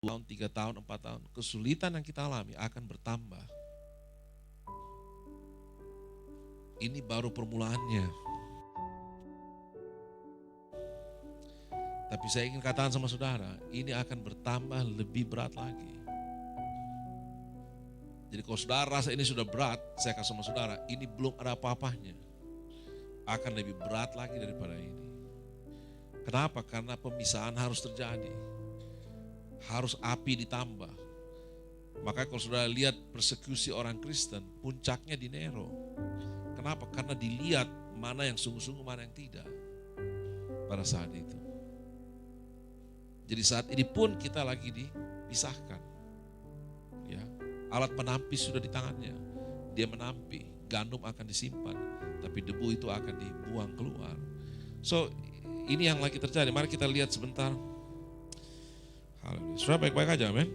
tahun, 3 tahun, 4 tahun, kesulitan yang kita alami akan bertambah. Ini baru permulaannya. Tapi saya ingin katakan sama saudara, ini akan bertambah lebih berat lagi. Jadi kalau saudara rasa ini sudah berat, saya kasih sama saudara, ini belum ada apa-apanya. Akan lebih berat lagi daripada ini. Kenapa? Karena pemisahan harus terjadi. Harus api ditambah. Makanya kalau saudara lihat persekusi orang Kristen, puncaknya di Nero. Kenapa? Karena dilihat mana yang sungguh-sungguh, mana yang tidak. Pada saat itu. Jadi saat ini pun kita lagi dipisahkan. Ya, alat penampi sudah di tangannya. Dia menampi, gandum akan disimpan, tapi debu itu akan dibuang keluar. So, ini yang lagi terjadi. Mari kita lihat sebentar. Haleluya. Sudah baik-baik aja, amen.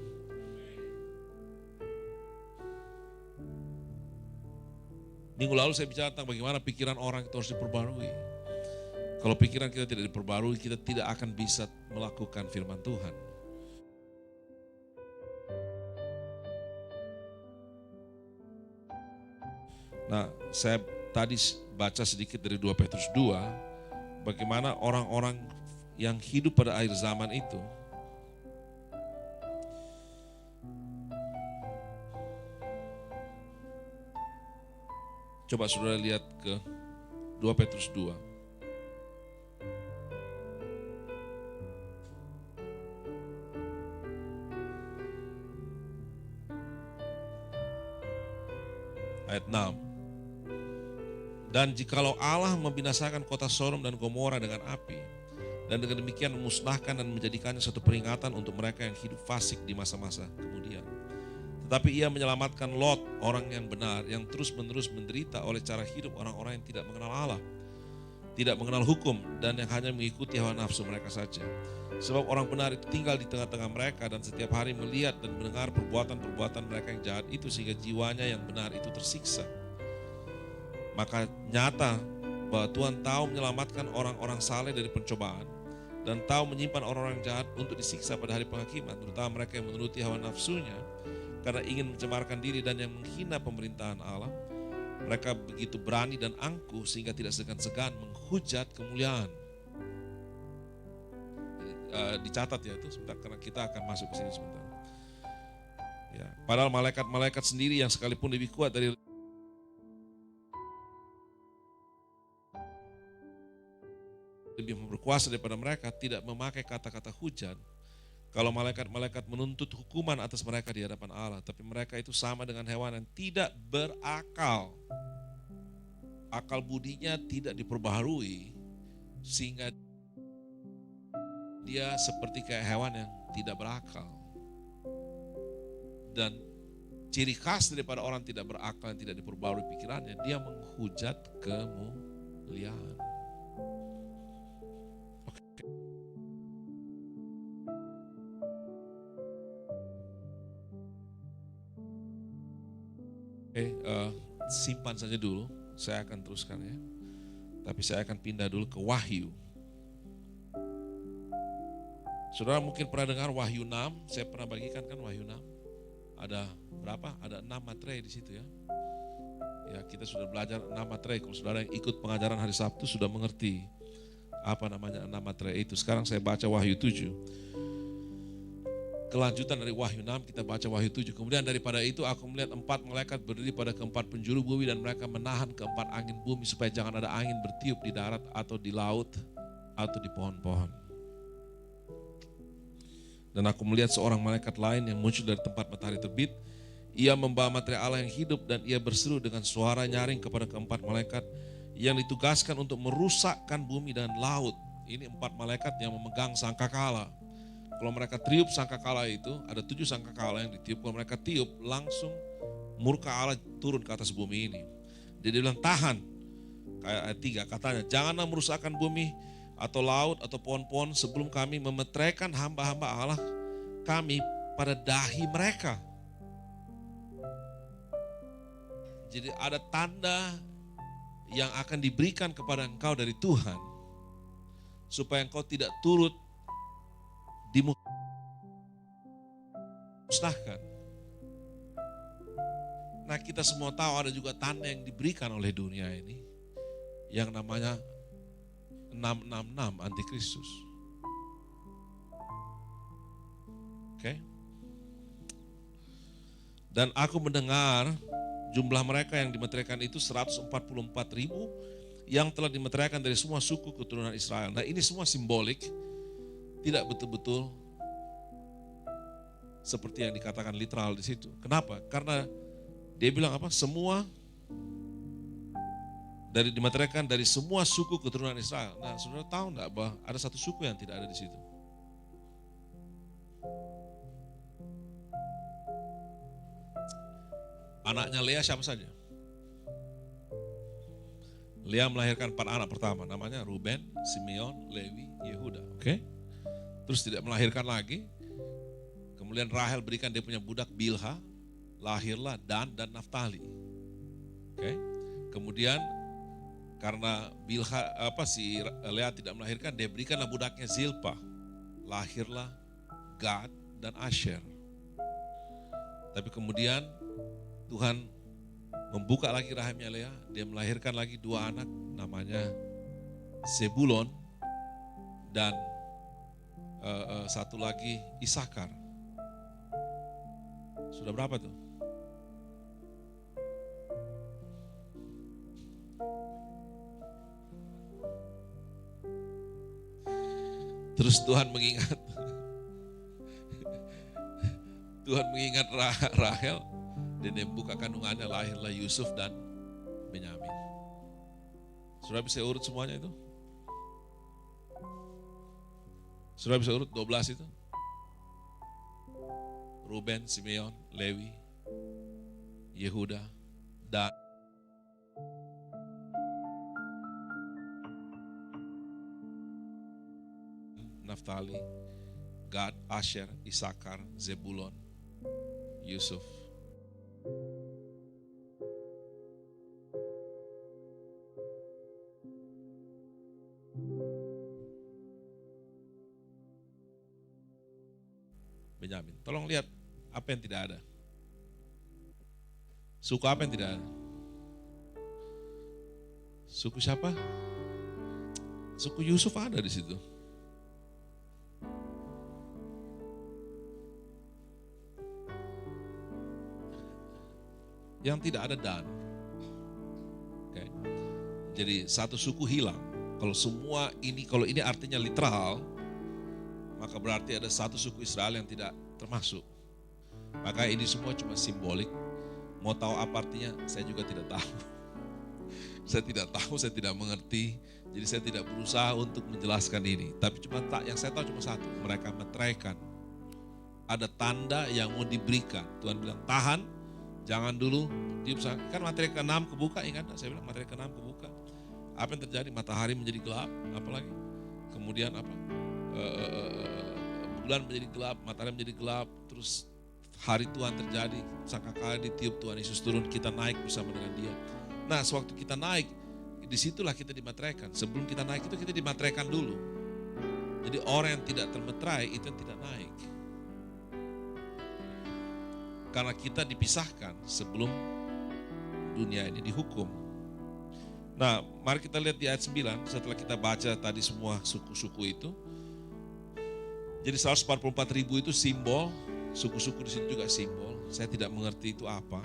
Minggu lalu saya bicara tentang bagaimana pikiran orang itu harus diperbarui. Kalau pikiran kita tidak diperbarui, kita tidak akan bisa melakukan firman Tuhan. Nah, saya tadi baca sedikit dari 2 Petrus 2, bagaimana orang-orang yang hidup pada akhir zaman itu, coba saudara lihat ke 2 Petrus 2. Ayat 6. Dan jikalau Allah membinasakan kota Sodom dan Gomora dengan api, dan dengan demikian memusnahkan dan menjadikannya satu peringatan untuk mereka yang hidup fasik di masa-masa kemudian. Tetapi ia menyelamatkan Lot, orang yang benar, yang terus-menerus menderita oleh cara hidup orang-orang yang tidak mengenal Allah, tidak mengenal hukum, dan yang hanya mengikuti hawa nafsu mereka saja. Sebab orang benar itu tinggal di tengah-tengah mereka dan setiap hari melihat dan mendengar perbuatan-perbuatan mereka yang jahat itu, sehingga jiwanya yang benar itu tersiksa. Maka nyata bahwa Tuhan tahu menyelamatkan orang-orang saleh dari pencobaan dan tahu menyimpan orang-orang jahat untuk disiksa pada hari penghakiman, terutama mereka yang menuruti hawa nafsunya karena ingin mencemarkan diri dan yang menghina pemerintahan Allah. Mereka begitu berani dan angkuh sehingga tidak segan-segan menghujat kemuliaan. Dicatat ya itu sebentar, karena kita akan masuk ke sini sebentar. Ya, padahal malaikat-malaikat sendiri yang sekalipun lebih kuat dari lebih berkuasa daripada mereka tidak memakai kata-kata hujat. Kalau malaikat-malaikat menuntut hukuman atas mereka di hadapan Allah, tapi mereka itu sama dengan hewan yang tidak berakal. Akal budinya tidak diperbaharui sehingga dia seperti kayak hewan yang tidak berakal. Dan ciri khas daripada orang tidak berakal yang tidak diperbarui pikirannya, dia menghujat kemuliaan. Oke, simpan saja dulu, saya akan teruskan ya. Tapi saya akan pindah dulu ke Wahyu. Saudara mungkin pernah dengar Wahyu 6, saya pernah bagikan kan Wahyu 6. Ada berapa? Ada 6 materai di situ ya. Ya, kita sudah belajar 6 materai. Kalau saudara yang ikut pengajaran hari Sabtu sudah mengerti apa namanya 6 materai itu. Sekarang saya baca Wahyu 7. Kelanjutan dari Wahyu 6 kita baca Wahyu 7. Kemudian daripada itu aku melihat 4 malaikat berdiri pada keempat penjuru bumi dan mereka menahan keempat angin bumi supaya jangan ada angin bertiup di darat atau di laut atau di pohon-pohon. Dan aku melihat seorang malaikat lain yang muncul dari tempat matahari terbit. Ia membawa materai Allah yang hidup dan ia berseru dengan suara nyaring kepada keempat malaikat yang ditugaskan untuk merusakkan bumi dan laut. Ini 4 malaikat yang memegang sangkakala. Kalau mereka tiup sangkakala itu, ada 7 sangkakala yang ditiup. Kalau mereka tiup, langsung murka Allah turun ke atas bumi ini. Dia bilang tahan. Kayak ayat 3 katanya, janganlah merusakkan bumi atau laut atau pohon-pohon sebelum kami memeteraikan hamba-hamba Allah kami pada dahi mereka. Jadi ada tanda yang akan diberikan kepada engkau dari Tuhan supaya engkau tidak turut di musnahkan. Nah, kita semua tahu ada juga tanda yang diberikan oleh dunia ini yang namanya 666 antikristus. Oke. Dan aku mendengar jumlah mereka yang dimeteraikan itu 144.000 yang telah dimeteraikan dari semua suku keturunan Israel. Nah, ini semua simbolik, tidak betul-betul seperti yang dikatakan literal di situ. Kenapa? Karena dia bilang apa? Semua dimeteraikan dari semua suku keturunan Israel. Nah, saudara tahu enggak bahwa ada satu suku yang tidak ada di situ? Anaknya Lea siapa saja? Lea melahirkan 4 anak pertama, namanya Ruben, Simeon, Lewi, Yehuda. Oke? Terus tidak melahirkan lagi. Kemudian Rahel berikan dia punya budak Bilha, lahirlah Dan dan Naftali. Oke? Kemudian karena Lea tidak melahirkan, dia berikanlah budaknya Zilpah, lahirlah Gad dan Asher. Tapi kemudian Tuhan membuka lagi rahimnya Lea, dia melahirkan lagi 2 anak, namanya Zebulon dan satu lagi Isakar. Sudah berapa tuh? Terus Tuhan mengingat Rahel, dan dia buka kandungannya, lahirlah Yusuf dan Benyamin. Sudah bisa urut semuanya itu? Sudah bisa urut 12 itu? Ruben, Simeon, Lewi, Yehuda, Dan. Naftali, Gad, Asher, Isakar, Zebulon, Yusuf. Benyamin. Tolong lihat apa yang tidak ada. Suku apa yang tidak ada? Suku siapa? Suku Yusuf ada di situ. Yang tidak ada Dan. Oke. Jadi satu suku hilang. Kalau ini artinya literal, maka berarti ada satu suku Israel yang tidak termasuk. Maka ini semua cuma simbolik. Mau tahu apa artinya? Saya juga tidak tahu. Saya tidak tahu, saya tidak mengerti. Jadi saya tidak berusaha untuk menjelaskan ini. Tapi yang saya tahu cuma satu. Mereka meteraikan. Ada tanda yang mau diberikan. Tuhan bilang, tahan, jangan dulu. Kan materi ke-6 kebuka, ingat? Saya bilang materi ke-6 kebuka. Apa yang terjadi? Matahari menjadi gelap, apalagi? Kemudian apa? Bulan menjadi gelap, matahari menjadi gelap, terus hari Tuhan terjadi, sangkakala ditiup Tuhan Yesus turun, kita naik bersama dengan Dia. Nah, sewaktu kita naik, disitulah kita dimateraikan. Sebelum kita naik itu kita dimateraikan dulu. Jadi orang yang tidak termeterai itu yang tidak naik. Karena kita dipisahkan sebelum dunia ini dihukum. Nah, mari kita lihat di ayat 9, setelah kita baca tadi semua suku-suku itu. Jadi 144.000 itu simbol, suku-suku di situ juga simbol. Saya tidak mengerti itu apa.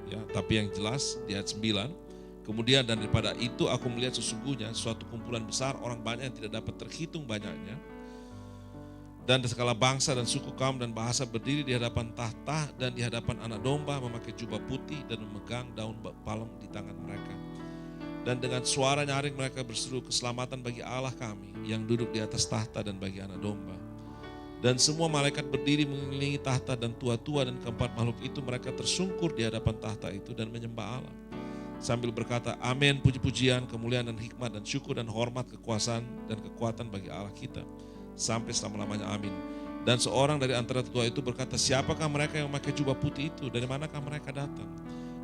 Ya, tapi yang jelas di ayat 9, kemudian dan daripada itu aku melihat sesungguhnya suatu kumpulan besar orang banyak yang tidak dapat terhitung banyaknya. Dan segala bangsa dan suku kaum dan bahasa berdiri di hadapan tahta dan di hadapan anak domba memakai jubah putih dan memegang daun palem di tangan mereka. Dan dengan suara nyaring mereka berseru, keselamatan bagi Allah kami yang duduk di atas tahta dan bagi anak domba. Dan semua malaikat berdiri mengelilingi tahta dan tua-tua dan keempat makhluk itu mereka tersungkur di hadapan tahta itu dan menyembah Allah. Sambil berkata, amin, puji-pujian, kemuliaan dan hikmat dan syukur dan hormat, kekuasaan dan kekuatan bagi Allah kita. Sampai selama-lamanya, amin. Dan seorang dari antara tua itu berkata, siapakah mereka yang memakai jubah putih itu? Dari manakah mereka datang?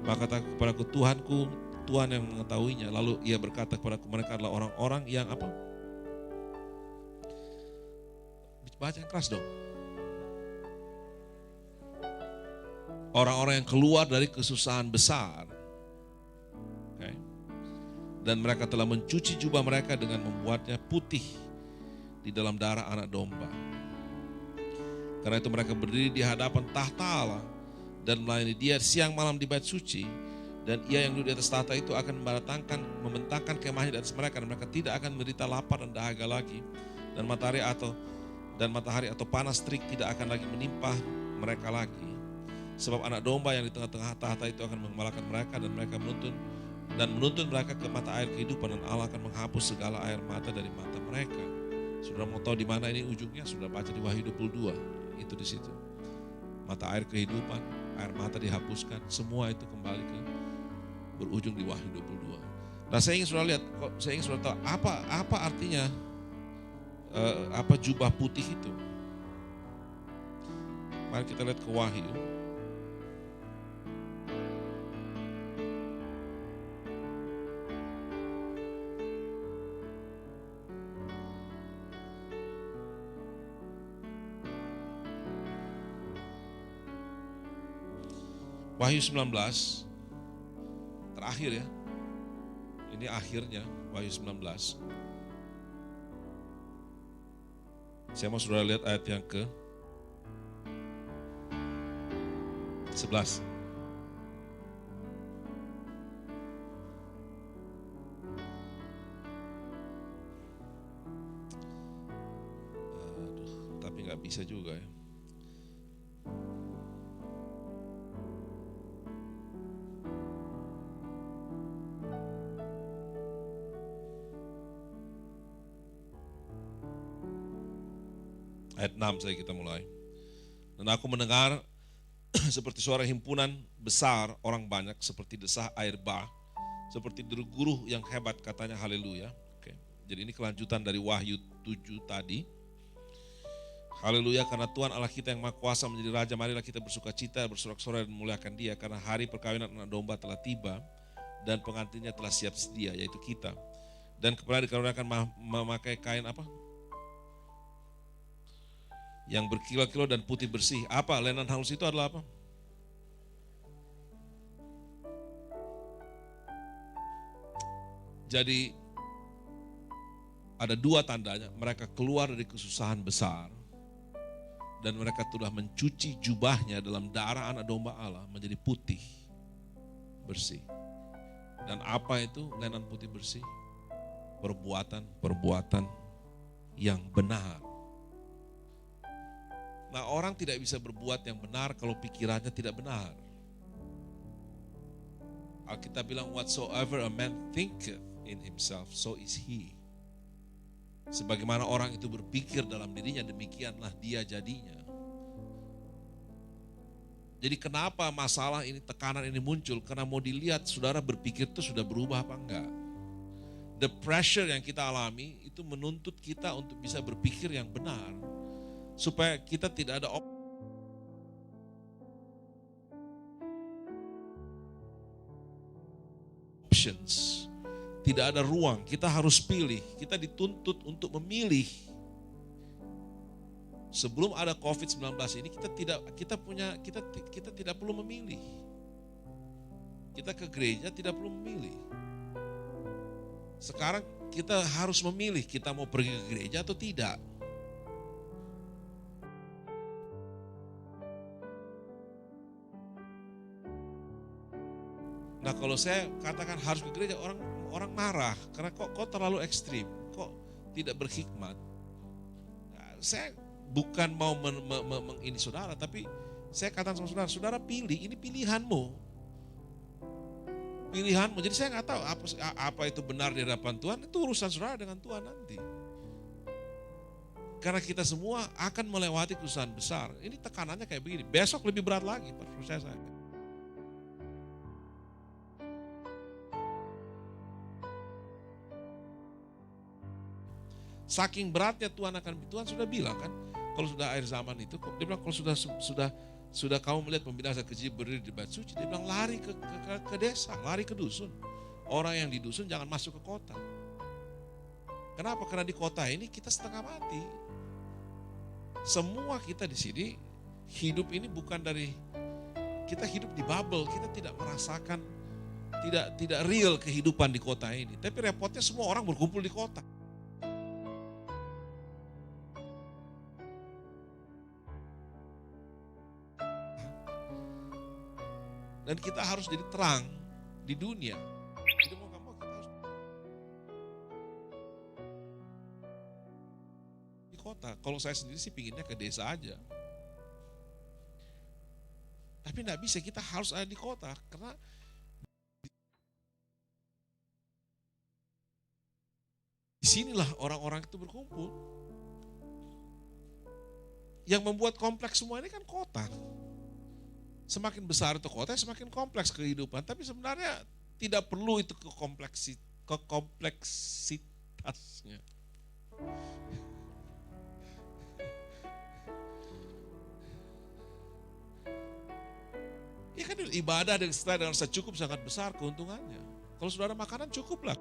Maka kata kepadaku, Tuhanku, Tuhan yang mengetahuinya. Lalu ia berkata kepadaku, mereka adalah orang-orang yang apa? Baca yang keras dong. Orang-orang yang keluar dari kesusahan besar. Okay. Dan mereka telah mencuci jubah mereka dengan membuatnya putih di dalam darah anak domba. Karena itu mereka berdiri di hadapan tahta Allah dan melayani Dia siang malam di bait suci, dan Ia yang duduk di atas tahta itu akan membentangkan kemahnya di atas mereka, dan mereka tidak akan menderita lapar dan dahaga lagi, dan matahari atau panas terik tidak akan lagi menimpa mereka lagi. Sebab anak domba yang di tengah-tengah tahta itu akan mengembalakan mereka, dan mereka menuntun mereka ke mata air kehidupan, dan Allah akan menghapus segala air mata dari mata mereka. Saudara mau tahu di mana ini ujungnya? Sudah baca di Wahyu 22, itu di situ. Mata air kehidupan, air mata dihapuskan, semua itu kembali ke berujung di Wahyu 22. Nah, saya ingin saudara lihat, saya ingin saudara tahu apa artinya apa jubah putih itu. Mari kita lihat ke Wahyu. Wahyu 19, terakhir ya. Ini akhirnya Wahyu 19. Saya mau saudara lihat ayat yang ke 11. Tapi nggak bisa juga ya. Ayat 6 saya kita mulai. Dan aku mendengar seperti suara himpunan besar orang banyak, seperti desah air bah, seperti deru guruh yang hebat, katanya haleluya. Oke. Jadi ini kelanjutan dari Wahyu 7 tadi. Haleluya, karena Tuhan Allah kita yang Maha Kuasa menjadi Raja, marilah kita bersuka cita, bersorak-sorai dan memuliakan Dia, karena hari perkawinan anak domba telah tiba dan pengantinnya telah siap sedia, yaitu kita. Dan kepada dikaruniakan memakai kain apa? Yang berkilau-kilau dan putih bersih. Apa? Lenan halus itu adalah apa? Jadi ada dua tandanya. Mereka keluar dari kesusahan besar dan mereka telah mencuci jubahnya dalam darah anak domba Allah menjadi putih bersih. Dan apa itu lenan putih bersih? Perbuatan yang benar. Nah, orang tidak bisa berbuat yang benar kalau pikirannya tidak benar. Alkitab bilang, whatsoever a man thinketh in himself, so is he. Sebagaimana orang itu berpikir dalam dirinya, demikianlah dia jadinya. Jadi kenapa masalah ini, tekanan ini muncul? Karena mau dilihat saudara berpikir itu sudah berubah apa enggak. The pressure yang kita alami itu menuntut kita untuk bisa berpikir yang benar. Supaya kita tidak ada options, tidak ada ruang, kita harus pilih, kita dituntut untuk memilih. Sebelum ada COVID-19 ini kita tidak perlu memilih. Kita ke gereja tidak perlu memilih. Sekarang kita harus memilih, kita mau pergi ke gereja atau tidak. Nah, kalau saya katakan harus ke gereja, orang marah karena kok terlalu ekstrim, kok tidak berhikmat. Nah, saya bukan mau ini saudara, tapi saya katakan sama saudara pilih, ini pilihanmu. Jadi saya nggak tahu apa itu benar di hadapan Tuhan, itu urusan saudara dengan Tuhan nanti. Karena kita semua akan melewati kesusahan besar. Ini tekanannya kayak begini, besok lebih berat lagi, percaya saya. Saking beratnya Tuhan sudah bilang kan, kalau sudah akhir zaman itu, dia bilang kalau sudah kamu melihat pembinasa keji berdiri di bait suci, dia bilang lari ke desa, lari ke dusun. Orang yang di dusun jangan masuk ke kota. Kenapa? Karena di kota ini kita setengah mati. Semua kita di sini hidup ini bukan dari Kita hidup di bubble, kita tidak merasakan, tidak real kehidupan di kota ini. Tapi repotnya semua orang berkumpul di kota. Dan kita harus jadi terang di dunia. Jadi mau gak mau kita harus di kota. Kalau saya sendiri sih pinginnya ke desa aja. Tapi enggak bisa, kita harus ada di kota. Karena disinilah orang-orang itu berkumpul. Yang membuat kompleks semua ini kan kota. Semakin besar itu kota, semakin kompleks kehidupan. Tapi sebenarnya tidak perlu itu kompleksitasnya. Ya kan ibadah dan setelah dengan secukup sangat besar keuntungannya. Kalau sudah ada makanan cukuplah.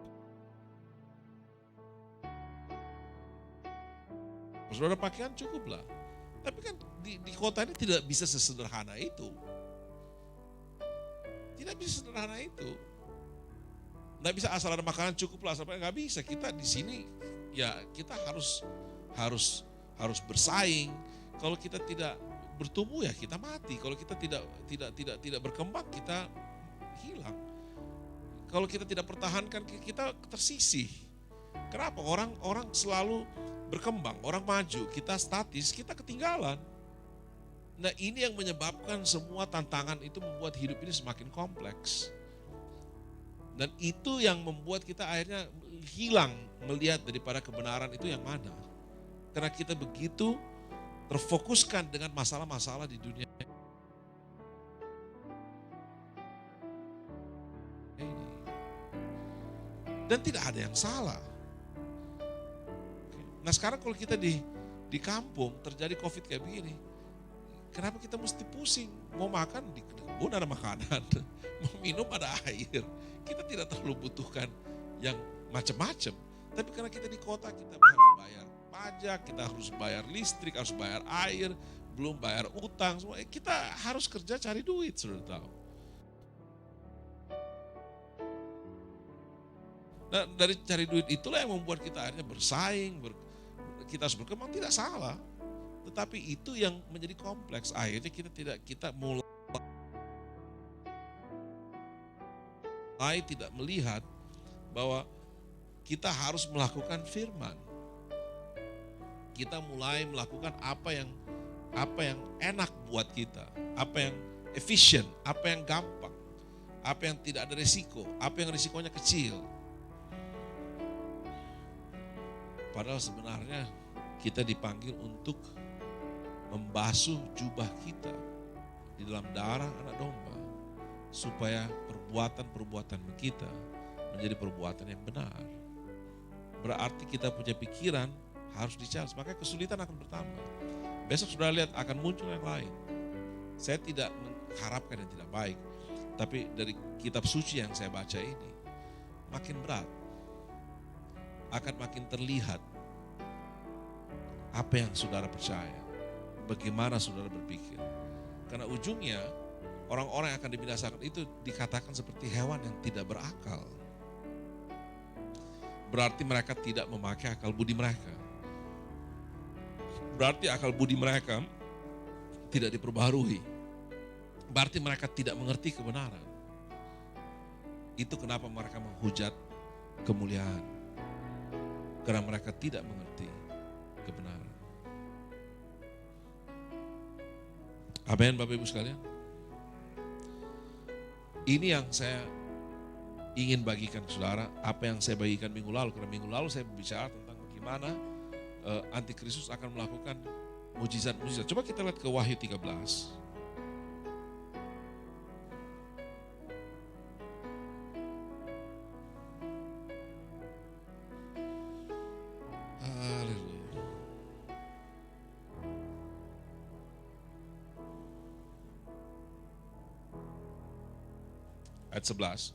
Kalau sudah ada pakaian cukuplah. Tapi kan di kota ini tidak bisa sesederhana itu. Tidak bisa sederhana itu. Nggak bisa asal ada makanan cukup lah, nggak bisa. Kita di sini ya kita harus bersaing. Kalau kita tidak bertumbuh ya kita mati. Kalau kita tidak berkembang kita hilang. Kalau kita tidak pertahankan kita tersisih. Kenapa? Orang selalu berkembang, orang maju, kita statis, kita ketinggalan. Nah ini yang menyebabkan semua tantangan itu membuat hidup ini semakin kompleks. Dan itu yang membuat kita akhirnya hilang melihat daripada kebenaran itu yang mana. Karena kita begitu terfokuskan dengan masalah-masalah di dunia ini. Dan tidak ada yang salah. Nah sekarang kalau kita di kampung terjadi COVID kayak begini, kenapa kita mesti pusing? Mau makan di kebun ada makanan, mau minum ada air. Kita tidak terlalu butuhkan yang macam-macam. Tapi karena kita di kota kita harus bayar pajak, kita harus bayar listrik, harus bayar air, belum bayar utang semua. Kita harus kerja cari duit, sudah tahu. Nah dari cari duit itulah yang membuat kita akhirnya bersaing, kita harus berkembang, tidak salah. Tetapi itu yang menjadi kompleks. Akhirnya kita mulai tidak melihat bahwa kita harus melakukan firman. Kita mulai melakukan apa yang enak buat kita, apa yang efisien, apa yang gampang, apa yang tidak ada resiko, apa yang risikonya kecil. Padahal sebenarnya kita dipanggil untuk membasuh jubah kita di dalam darah anak domba, supaya perbuatan-perbuatan kita menjadi perbuatan yang benar. Berarti kita punya pikiran harus dicharge, maka kesulitan akan bertambah. Besok sudah lihat akan muncul yang lain. Saya tidak mengharapkan yang tidak baik, tapi dari kitab suci yang saya baca ini, makin berat, akan makin terlihat apa yang saudara percaya, bagaimana saudara berpikir. Karena ujungnya orang-orang yang akan dibinasakan itu dikatakan seperti hewan yang tidak berakal. Berarti mereka tidak memakai akal budi mereka. Berarti akal budi mereka tidak diperbaharui. Berarti mereka tidak mengerti kebenaran. Itu kenapa mereka menghujat kemuliaan. Karena mereka tidak mengerti kebenaran. Amin Bapak Ibu sekalian. Ini yang saya ingin bagikan ke saudara, apa yang saya bagikan minggu lalu. Karena minggu lalu saya berbicara tentang bagaimana Antikristus akan melakukan mujizat-mujizat. Coba kita lihat ke Wahyu 13. Haleluya. Ayat 11.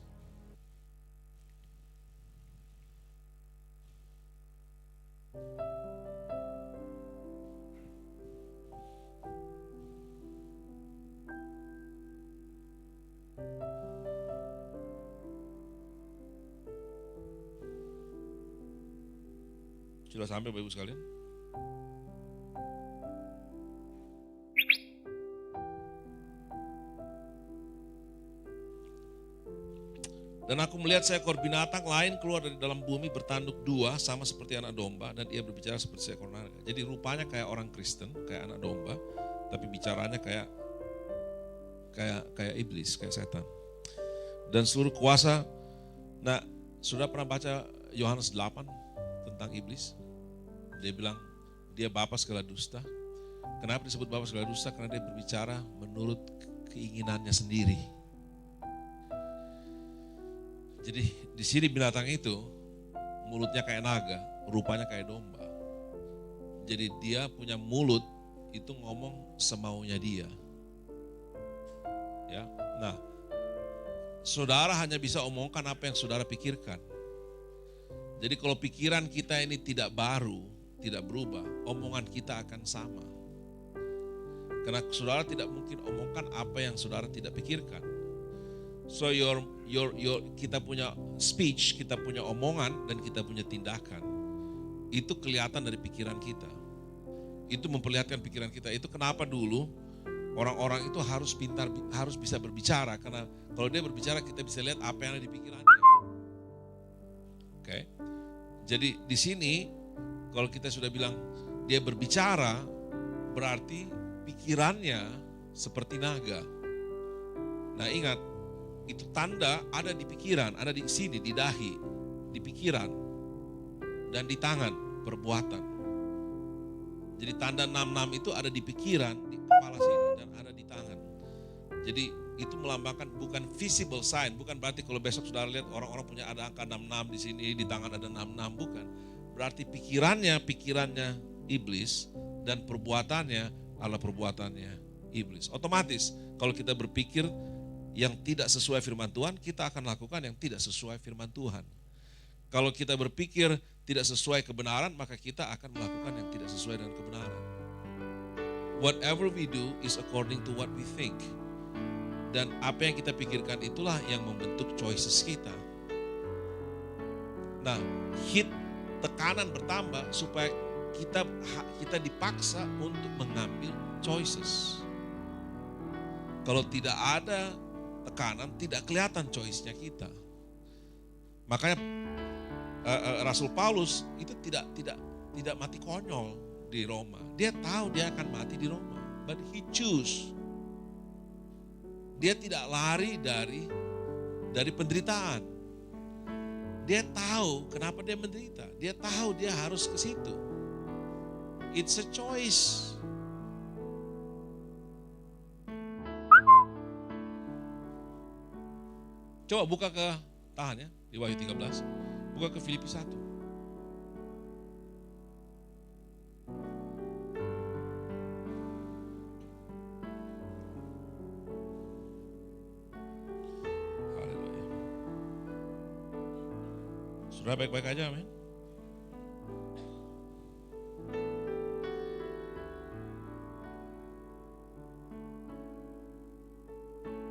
Sudah sampai Bapak Ibu sekalian? Dan aku melihat seekor binatang lain keluar dari dalam bumi bertanduk dua sama seperti anak domba dan ia berbicara seperti seekor naga. Jadi rupanya kayak orang Kristen, kayak anak domba, tapi bicaranya kayak iblis, kayak setan. Dan seluruh kuasa. Nah, sudah pernah baca Yohanes 8 tentang iblis? Dia bilang dia bapa segala dusta. Kenapa disebut bapa segala dusta? Karena dia berbicara menurut keinginannya sendiri. Jadi di sini binatang itu mulutnya kayak naga, rupanya kayak domba. Jadi dia punya mulut itu ngomong semaunya dia. Ya. Nah, saudara hanya bisa omongkan apa yang saudara pikirkan. Jadi kalau pikiran kita ini tidak baru, tidak berubah, omongan kita akan sama. Karena saudara tidak mungkin omongkan apa yang saudara tidak pikirkan. So kita punya speech, kita punya omongan, dan kita punya tindakan. Itu kelihatan dari pikiran kita. Itu memperlihatkan pikiran kita. Itu kenapa dulu orang-orang itu harus pintar, harus bisa berbicara. Karena kalau dia berbicara kita bisa lihat apa yang ada di pikirannya. Oke. Jadi di sini kalau kita sudah bilang dia berbicara, berarti pikirannya seperti naga. Nah ingat, itu tanda ada di pikiran, ada di sini, di dahi, di pikiran, dan di tangan, perbuatan. Jadi tanda 66 itu ada di pikiran, di kepala sini, dan ada di tangan. Jadi itu melambangkan bukan visible sign, bukan berarti kalau besok saudara lihat orang-orang punya ada angka 66 di sini, di tangan ada 66, bukan. Berarti pikirannya iblis, dan perbuatannya adalah perbuatannya iblis. Otomatis kalau kita berpikir yang tidak sesuai firman Tuhan, kita akan lakukan yang tidak sesuai firman Tuhan. Kalau kita berpikir tidak sesuai kebenaran, maka kita akan melakukan yang tidak sesuai dengan kebenaran. Whatever we do is according to what we think. Dan apa yang kita pikirkan itulah yang membentuk choices kita. Nah, tekanan bertambah supaya kita dipaksa untuk mengambil choices. Kalau tidak ada tekanan, tidak kelihatan choice-nya kita. Makanya Rasul Paulus itu tidak mati konyol di Roma. Dia tahu dia akan mati di Roma, but he choose. Dia tidak lari dari penderitaan. Dia tahu kenapa dia menderita. Dia tahu dia harus ke situ. It's a choice. Coba buka ke tahan ya, di Wahyu 13. Buka ke Filipi 1. Haleluya. Sudah baik-baik aja, amin.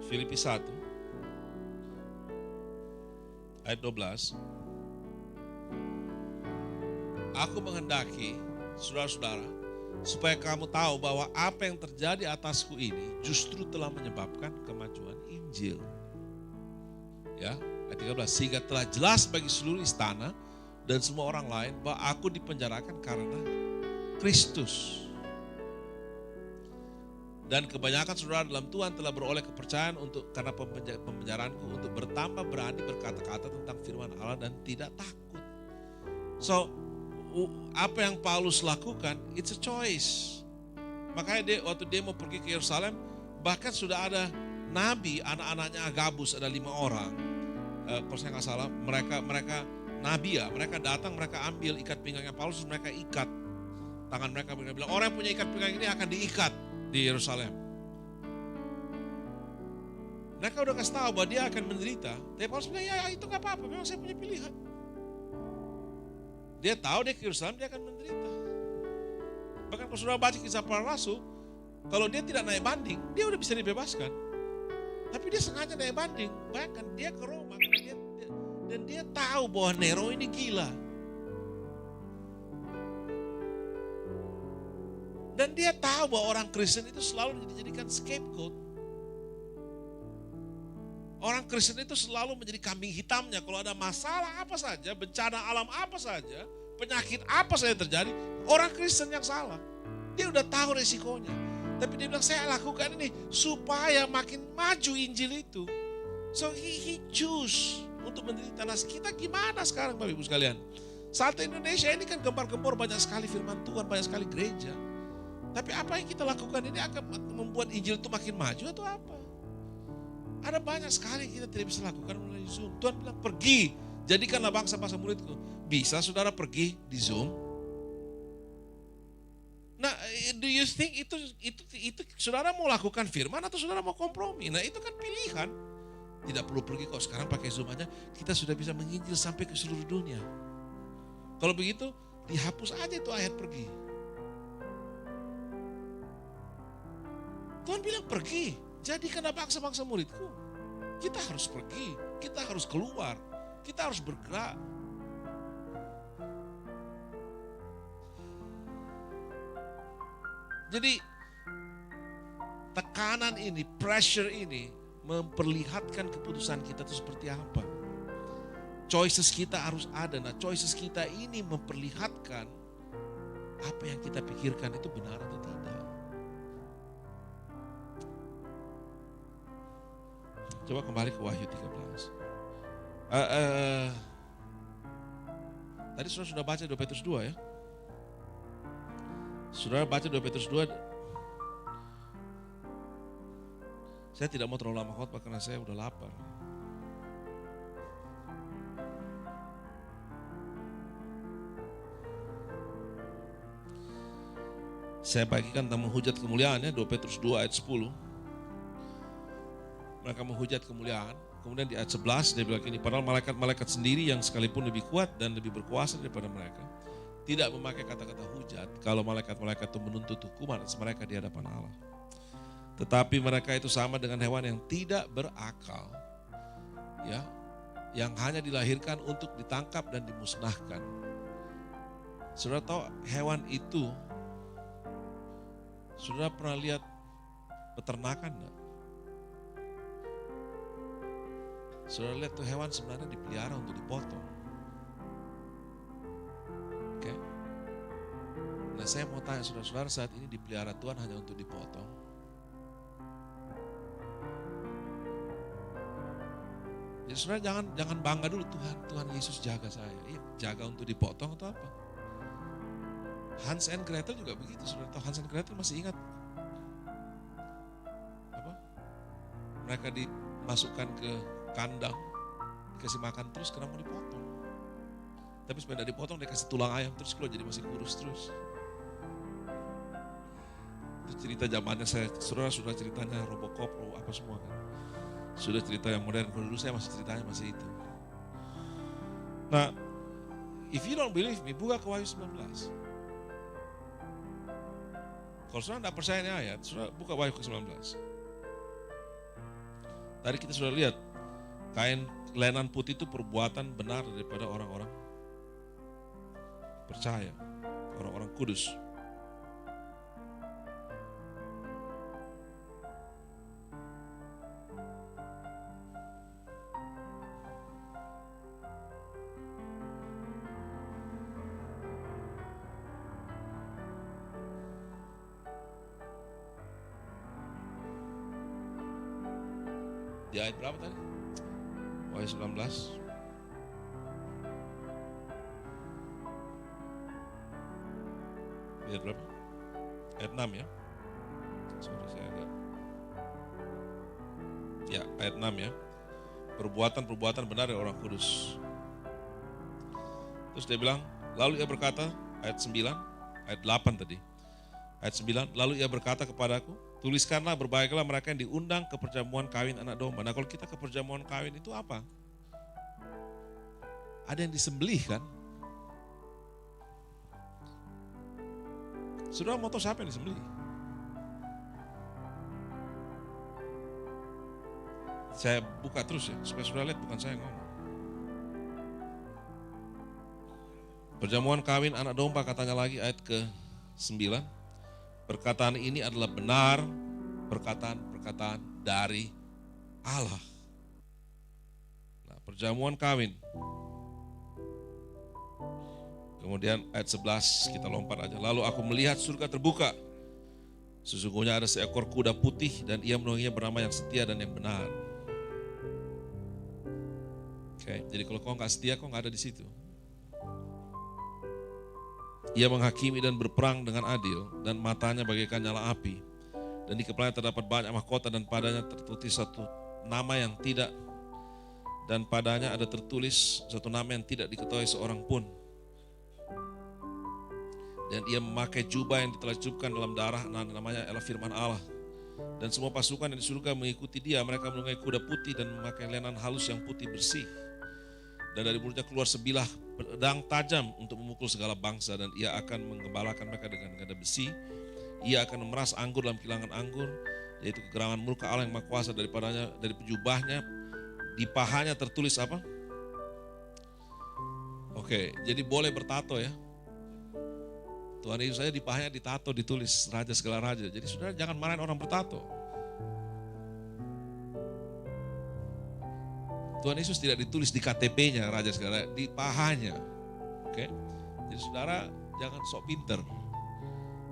Filipi 1 ayat 12. Aku menghendaki saudara-saudara supaya kamu tahu bahwa apa yang terjadi atasku ini justru telah menyebabkan kemajuan Injil. Ya, ayat 13, sehingga telah jelas bagi seluruh istana dan semua orang lain bahwa aku dipenjarakan karena Kristus. Dan kebanyakan saudara dalam Tuhan telah beroleh kepercayaan karena pemenjaraanku untuk bertambah berani berkata-kata tentang firman Allah dan tidak takut. So, apa yang Paulus lakukan, it's a choice. Makanya waktu dia mau pergi ke Yerusalem, bahkan sudah ada nabi, anak-anaknya Agabus, ada 5 orang. Kalau saya nggak salah, mereka nabi ya, mereka datang, mereka ambil ikat pinggangnya Paulus, mereka ikat tangan mereka bilang, orang yang punya ikat pinggang ini akan diikat di Yerusalem. Mereka udah kasih tahu bahwa dia akan menderita. Tapi Paulus bilang, ya itu gak apa-apa, memang saya punya pilihan. Dia tahu dia ke Yerusalem, dia akan menderita. Bahkan kalau sudah baca kisah para rasul, kalau dia tidak naik banding, dia udah bisa dibebaskan. Tapi dia sengaja naik banding. Bahkan dia ke Roma, dan dia tahu bahwa Nero ini gila. Dan dia tahu bahwa orang Kristen itu selalu dijadikan scapegoat. Orang Kristen itu selalu menjadi kambing hitamnya. Kalau ada masalah apa saja, bencana alam apa saja, penyakit apa saja terjadi, orang Kristen yang salah. Dia udah tahu resikonya. Tapi dia bilang, saya lakukan ini supaya makin maju Injil itu. So he choose untuk menderita. Nah, kita gimana sekarang Bapak Ibu sekalian? Saat Indonesia ini kan gempar-gempor banyak sekali firman Tuhan, banyak sekali gereja. Tapi apa yang kita lakukan ini akan membuat Injil itu makin maju atau apa? Ada banyak sekali kita tidak bisa lakukan melalui Zoom. Tuhan bilang pergi, jadikanlah bangsa-bangsa muridku. Bisa saudara pergi di Zoom? Nah, do you think itu saudara mau lakukan firman atau saudara mau kompromi? Nah, itu kan pilihan. Tidak perlu pergi kok, sekarang pakai Zoom aja kita sudah bisa menginjil sampai ke seluruh dunia. Kalau begitu, dihapus aja itu ayat pergi. Tuhan bilang pergi, jadikanlah bangsa-bangsa muridku. Kita harus pergi, kita harus keluar, kita harus bergerak. Jadi tekanan ini, pressure ini memperlihatkan keputusan kita itu seperti apa. Choices kita harus ada. Nah, choices kita ini memperlihatkan apa yang kita pikirkan itu benar atau tidak. Coba kembali ke Wahyu 13. Tadi sudah baca 2 Petrus 2 ya. Saudara baca 2 Petrus 2. Saya tidak mau terlalu lama khotbah karena saya udah lapar. Saya bagikan tentang menghujat kemuliaan ya, 2 Petrus 2 ayat 10. Mereka menghujat kemuliaan. Kemudian di ayat 11 dia bilang ini, padahal malaikat-malaikat sendiri yang sekalipun lebih kuat dan lebih berkuasa daripada mereka, tidak memakai kata-kata hujat kalau malaikat-malaikat itu menuntut hukuman atas mereka di hadapan Allah. Tetapi mereka itu sama dengan hewan yang tidak berakal, ya, yang hanya dilahirkan untuk ditangkap dan dimusnahkan. Saudara tahu hewan itu, saudara pernah lihat peternakan enggak? Saudara lihat tuh hewan sebenarnya dipelihara untuk dipotong. Oke? Nah, saya mau tanya saudara-saudara, saat ini dipelihara Tuhan hanya untuk dipotong? Jadi saudara jangan bangga dulu, Tuhan Yesus jaga saya. Iya, jaga untuk dipotong atau apa? Hans and Gretel juga begitu, saudara tahu Hans and Gretel masih ingat? Apa? Mereka dimasukkan ke kandang, dikasih makan terus karena mau dipotong. Tapi supaya tidak dipotong dia kasih tulang ayam terus keluar jadi masih kurus terus. Itu cerita zamannya saya, saudara sudah ceritanya Robocop, apa semua kan. Sudah cerita yang modern, kalau dulu saya masih ceritanya masih itu. Nah, if you don't believe me, buka ke Wahyu 19. Kalau saudara tidak percaya ini ayat, saudara buka Wahyu ke 19. Tadi kita sudah lihat, kain lenan putih itu perbuatan benar daripada orang-orang percaya, orang-orang kudus. Di ayat berapa tadi? Wahyu 19. Ayat berapa? Ayat 6 ya. Sorry saya agak. Ya, ayat 6 ya. Perbuatan-perbuatan benar dari orang kudus. Terus dia bilang, lalu ia berkata, ayat 9, ayat 8 tadi. Ayat 9, lalu ia berkata kepadaku, tuliskanlah, berbahagialah mereka yang diundang ke perjamuan kawin anak domba. Nah, kalau kita ke perjamuan kawin itu apa? Ada yang disembelih kan? Saudara mau tahu siapa yang disembelih? Saya buka terus ya, supaya saudara lihat bukan saya yang ngomong. Perjamuan kawin anak domba katanya lagi ayat ke-9. Perkataan ini adalah benar, perkataan-perkataan dari Allah. Nah, perjamuan kawin. Kemudian ayat 11 kita lompat aja. Lalu aku melihat surga terbuka. Sesungguhnya ada seekor kuda putih dan ia menaunginya bernama yang setia dan yang benar. Oke, jadi kalau kau nggak setia, kau nggak ada di situ. Ia menghakimi dan berperang dengan adil, dan matanya bagaikan nyala api. Dan di kepalanya terdapat banyak mahkota, dan padanya tertulis satu nama yang tidak, dan padanya ada tertulis satu nama yang tidak diketahui seorang pun. Dan ia memakai jubah yang ditelacupkan dalam darah, namanya adalah firman Allah. Dan semua pasukan yang di surga mengikuti dia. Mereka menunggangi kuda putih dan memakai lenan halus yang putih bersih. Dan dari mulutnya keluar sebilah pedang tajam untuk memukul segala bangsa. Dan ia akan menggembalakan mereka dengan gada besi. Ia akan memeras anggur dalam kilangan anggur, yaitu kegerangan murka Allah yang maha kuasa. Daripadanya, dari jubahnya, di pahanya tertulis apa? Oke, jadi boleh bertato ya. Tuhan Yesus saja di pahanya ditato, ditulis raja segala raja. Jadi saudara jangan marahin orang bertato. Tuhan Yesus tidak ditulis di KTP-nya raja segala, di pahanya. Oke. Jadi saudara jangan sok pinter.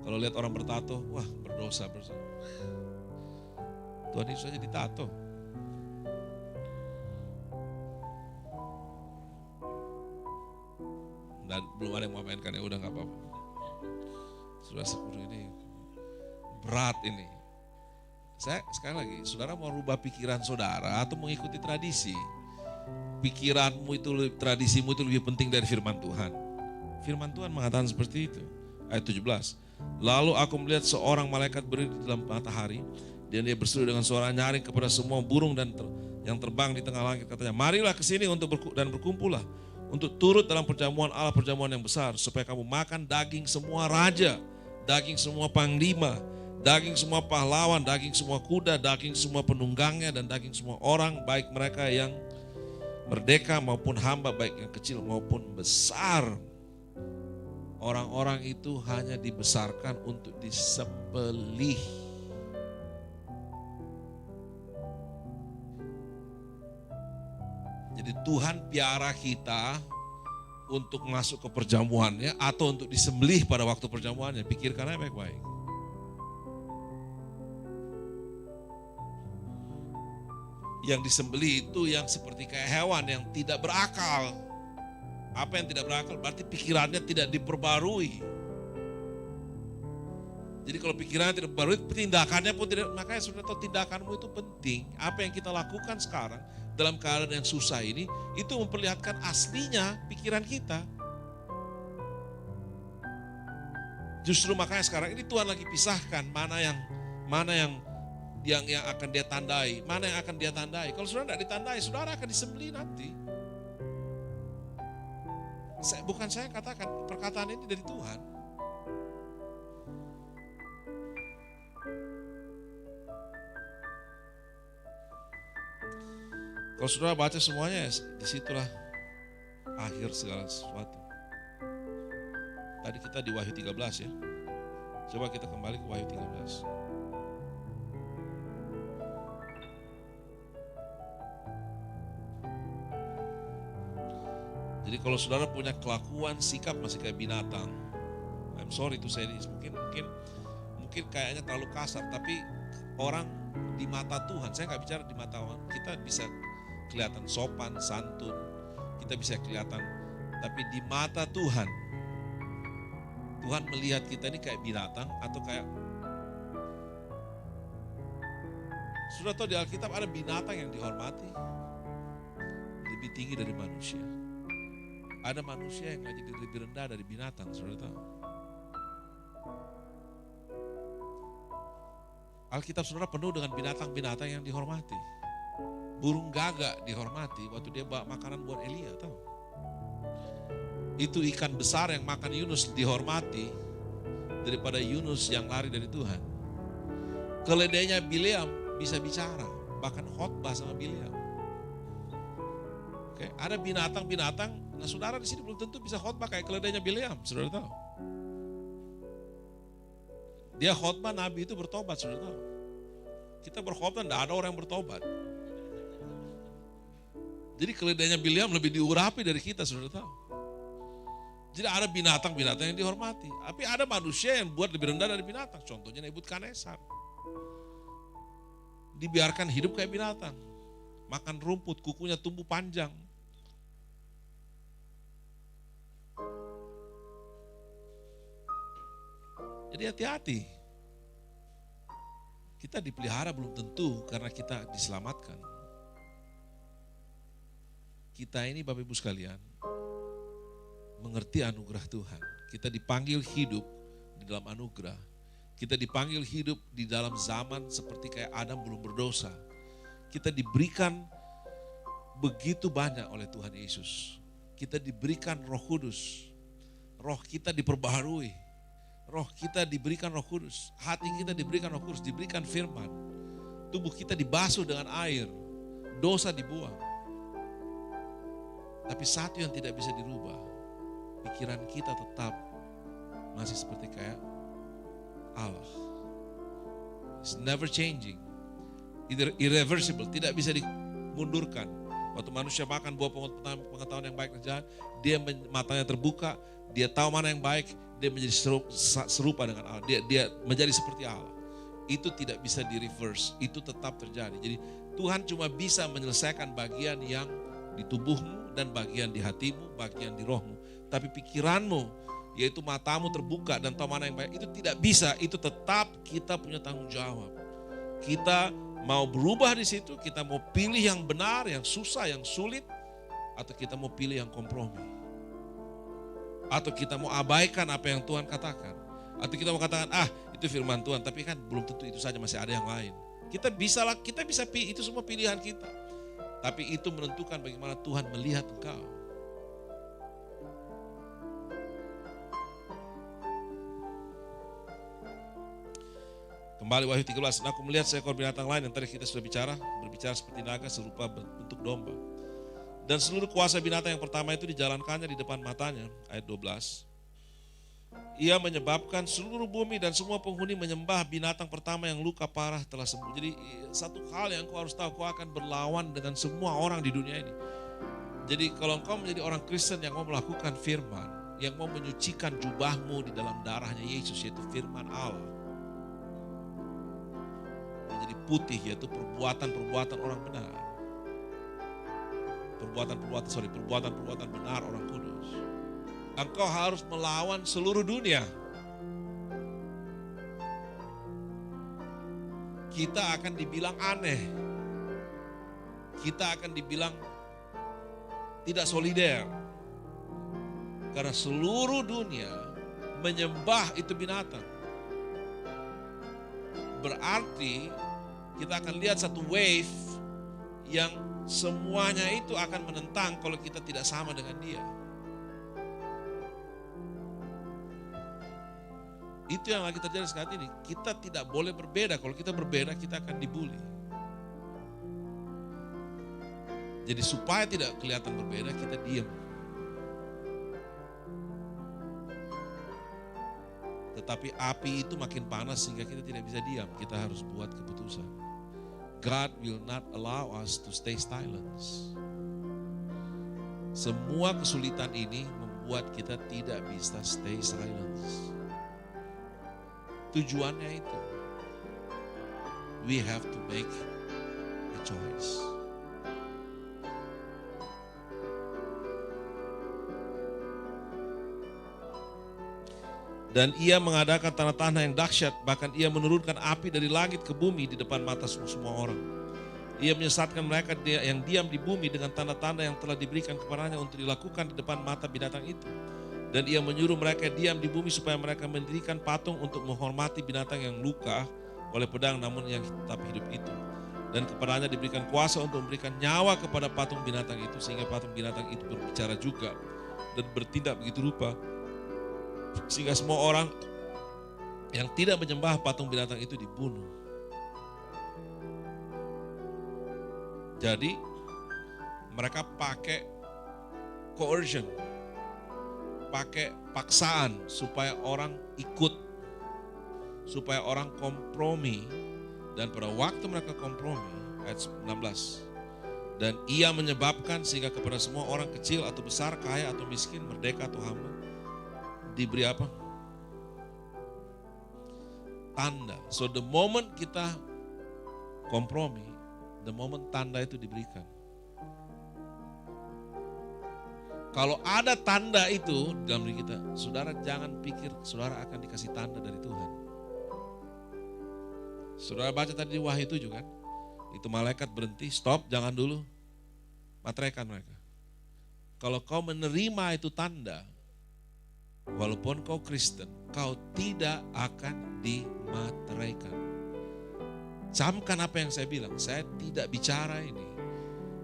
Kalau lihat orang bertato, wah berdosa. Tuhan Yesus saja ditato. Dan belum ada yang mau mainkan, ya udah nggak apa-apa. Sudah 10 ini berat ini. Saya sekali lagi, saudara mau rubah pikiran saudara atau mengikuti tradisi? Pikiranmu itu, tradisimu itu lebih penting dari firman Tuhan. Firman Tuhan mengatakan seperti itu. Ayat 17. Lalu aku melihat seorang malaikat berdiri di dalam matahari, dan dia berseru dengan suara nyaring kepada semua burung dan yang terbang di tengah langit, katanya, marilah ke sini untuk berkumpullah untuk turut dalam perjamuan Allah, perjamuan yang besar, supaya kamu makan daging semua raja, daging semua panglima, daging semua pahlawan, daging semua kuda, daging semua penunggangnya, dan daging semua orang, baik mereka yang merdeka maupun hamba, baik yang kecil maupun besar. Orang-orang itu hanya dibesarkan untuk disembelih. Jadi Tuhan piara kita untuk masuk ke perjamuannya atau untuk disembelih pada waktu perjamuannya. Pikirkan aja baik-baik. Yang disembelih itu yang seperti kayak hewan yang tidak berakal. Apa yang tidak berakal? Berarti pikirannya tidak diperbarui. Jadi kalau pikirannya tidak diperbarui, tindakannya pun tidak. Makanya sudah tahu tindakanmu itu penting. Apa yang kita lakukan sekarang dalam keadaan yang susah ini, itu memperlihatkan aslinya pikiran kita. Justru makanya sekarang ini Tuhan lagi pisahkan mana yang akan dia tandai, mana yang akan dia tandai. Kalau saudara tidak ditandai, saudara akan disembelih nanti. Bukan saya katakan, perkataan ini dari Tuhan. Kalau saudara baca semuanya, disitulah akhir segala sesuatu. Tadi kita di Wahyu 13 ya. Coba kita kembali ke Wahyu 13. Jadi kalau saudara punya kelakuan, sikap masih kayak binatang, I'm sorry to say this, mungkin kayaknya terlalu kasar, tapi orang di mata Tuhan, saya nggak bicara di mata orang, kita bisa kelihatan sopan, santun, kita bisa kelihatan, tapi di mata Tuhan melihat kita ini kayak binatang atau kayak, sudah tahu di Alkitab ada binatang yang dihormati lebih tinggi dari manusia. Ada manusia yang jadi lebih rendah dari binatang, saudara tahu. Alkitab saudara penuh dengan binatang-binatang yang dihormati. Burung gagak dihormati waktu dia bawa makanan buat Elia, tahu. Itu ikan besar yang makan Yunus dihormati daripada Yunus yang lari dari Tuhan. Keledainya Bileam bisa bicara, bahkan khotbah sama Bileam. Oke, ada binatang-binatang. Nah, saudara di sini belum tentu bisa khotbah kayak keledainya Bileam, saudara tahu. Dia khotbah, nabi itu bertobat, sudah tahu. Kita berkhotbah, tidak ada orang yang bertobat. Jadi keledainya Bileam lebih diurapi dari kita, sudah tahu. Jadi ada binatang-binatang yang dihormati. Tapi ada manusia yang buat lebih rendah dari binatang. Contohnya Nebukadnezar. Dibiarkan hidup kayak binatang. Makan rumput, kukunya tumbuh panjang. Jadi hati-hati. Kita dipelihara belum tentu karena kita diselamatkan. Kita ini Bapak Ibu sekalian, mengerti anugerah Tuhan. Kita dipanggil hidup di dalam anugerah. Kita dipanggil hidup di dalam zaman seperti kayak Adam belum berdosa. Kita diberikan begitu banyak oleh Tuhan Yesus. Kita diberikan Roh Kudus. Roh kita diperbaharui. Roh kita diberikan Roh Kudus. Hati kita diberikan Roh Kudus, diberikan firman. Tubuh kita dibasuh dengan air. Dosa dibuang. Tapi satu yang tidak bisa dirubah, pikiran kita tetap masih seperti kayak Allah. It's never changing. Irreversible, tidak bisa dimundurkan. Waktu manusia makan buah pengetahuan yang baik dan jahat, dia matanya terbuka, dia tahu mana yang baik, dia menjadi serupa dengan Allah. Dia menjadi seperti Allah. Itu tidak bisa di reverse, itu tetap terjadi. Jadi Tuhan cuma bisa menyelesaikan bagian yang di tubuhmu dan bagian di hatimu, bagian di rohmu. Tapi pikiranmu, yaitu matamu terbuka dan tahu mana yang baik, itu tidak bisa. Itu tetap kita punya tanggung jawab. Kita mau berubah di situ, kita mau pilih yang benar, yang susah, yang sulit, atau kita mau pilih yang kompromi. Atau kita mau abaikan apa yang Tuhan katakan. Atau kita mau katakan, itu firman Tuhan, tapi kan belum tentu itu saja, masih ada yang lain. Kita bisa pilih, itu semua pilihan kita. Tapi itu menentukan bagaimana Tuhan melihat engkau. Kembali Wahyu 13, aku melihat seekor binatang lain yang tadi kita sudah berbicara seperti naga serupa bentuk domba. Dan seluruh kuasa binatang yang pertama itu dijalankannya di depan matanya, ayat 12. Ia menyebabkan seluruh bumi dan semua penghuni menyembah binatang pertama yang luka parah telah sembuh. Jadi satu hal yang kau harus tahu, kau akan berlawan dengan semua orang di dunia ini. Jadi kalau kau menjadi orang Kristen yang mau melakukan firman, yang mau menyucikan jubahmu di dalam darahnya Yesus, yaitu firman Allah, menjadi putih, yaitu perbuatan-perbuatan orang benar. Perbuatan-perbuatan benar orang kudus. Engkau harus melawan seluruh dunia. Kita akan dibilang aneh. Kita akan dibilang tidak solider. Karena seluruh dunia menyembah itu binatang. Berarti kita akan lihat satu wave yang semuanya itu akan menentang kalau kita tidak sama dengan dia. Itu yang lagi terjadi saat ini. Kita tidak boleh berbeda. Kalau kita berbeda, kita akan dibully. Jadi supaya tidak kelihatan berbeda, kita diam. Tetapi api itu makin panas sehingga kita tidak bisa diam. Kita harus buat keputusan. God will not allow us to stay silent. Semua kesulitan ini membuat kita tidak bisa stay silent. Tujuannya itu, we have to make a choice. Dan ia mengadakan tanda-tanda yang dahsyat, bahkan ia menurunkan api dari langit ke bumi di depan mata semua orang. Ia menyesatkan mereka yang diam di bumi dengan tanda-tanda yang telah diberikan kepadanya untuk dilakukan di depan mata binatang itu. Dan ia menyuruh mereka diam di bumi supaya mereka mendirikan patung untuk menghormati binatang yang luka oleh pedang namun yang tetap hidup itu. Dan kepadanya diberikan kuasa untuk memberikan nyawa kepada patung binatang itu sehingga patung binatang itu berbicara juga dan bertindak begitu rupa. Sehingga semua orang yang tidak menyembah patung binatang itu dibunuh. Jadi mereka pakai coercion, pakai paksaan supaya orang ikut, supaya orang kompromi. Dan pada waktu mereka kompromi, ayat 16, dan ia menyebabkan sehingga kepada semua orang kecil atau besar, kaya atau miskin, merdeka atau hamba, diberi apa? Tanda. So the moment kita kompromi, the moment tanda itu diberikan. Kalau ada tanda itu dalam diri kita, saudara jangan pikir saudara akan dikasih tanda dari Tuhan. Saudara baca tadi di Wahyu 7 kan? Itu malaikat berhenti, stop, jangan dulu. Materaikan mereka. Kalau kau menerima itu tanda, walaupun kau Kristen, kau tidak akan dimateraikan. Camkan apa yang saya bilang, saya tidak bicara ini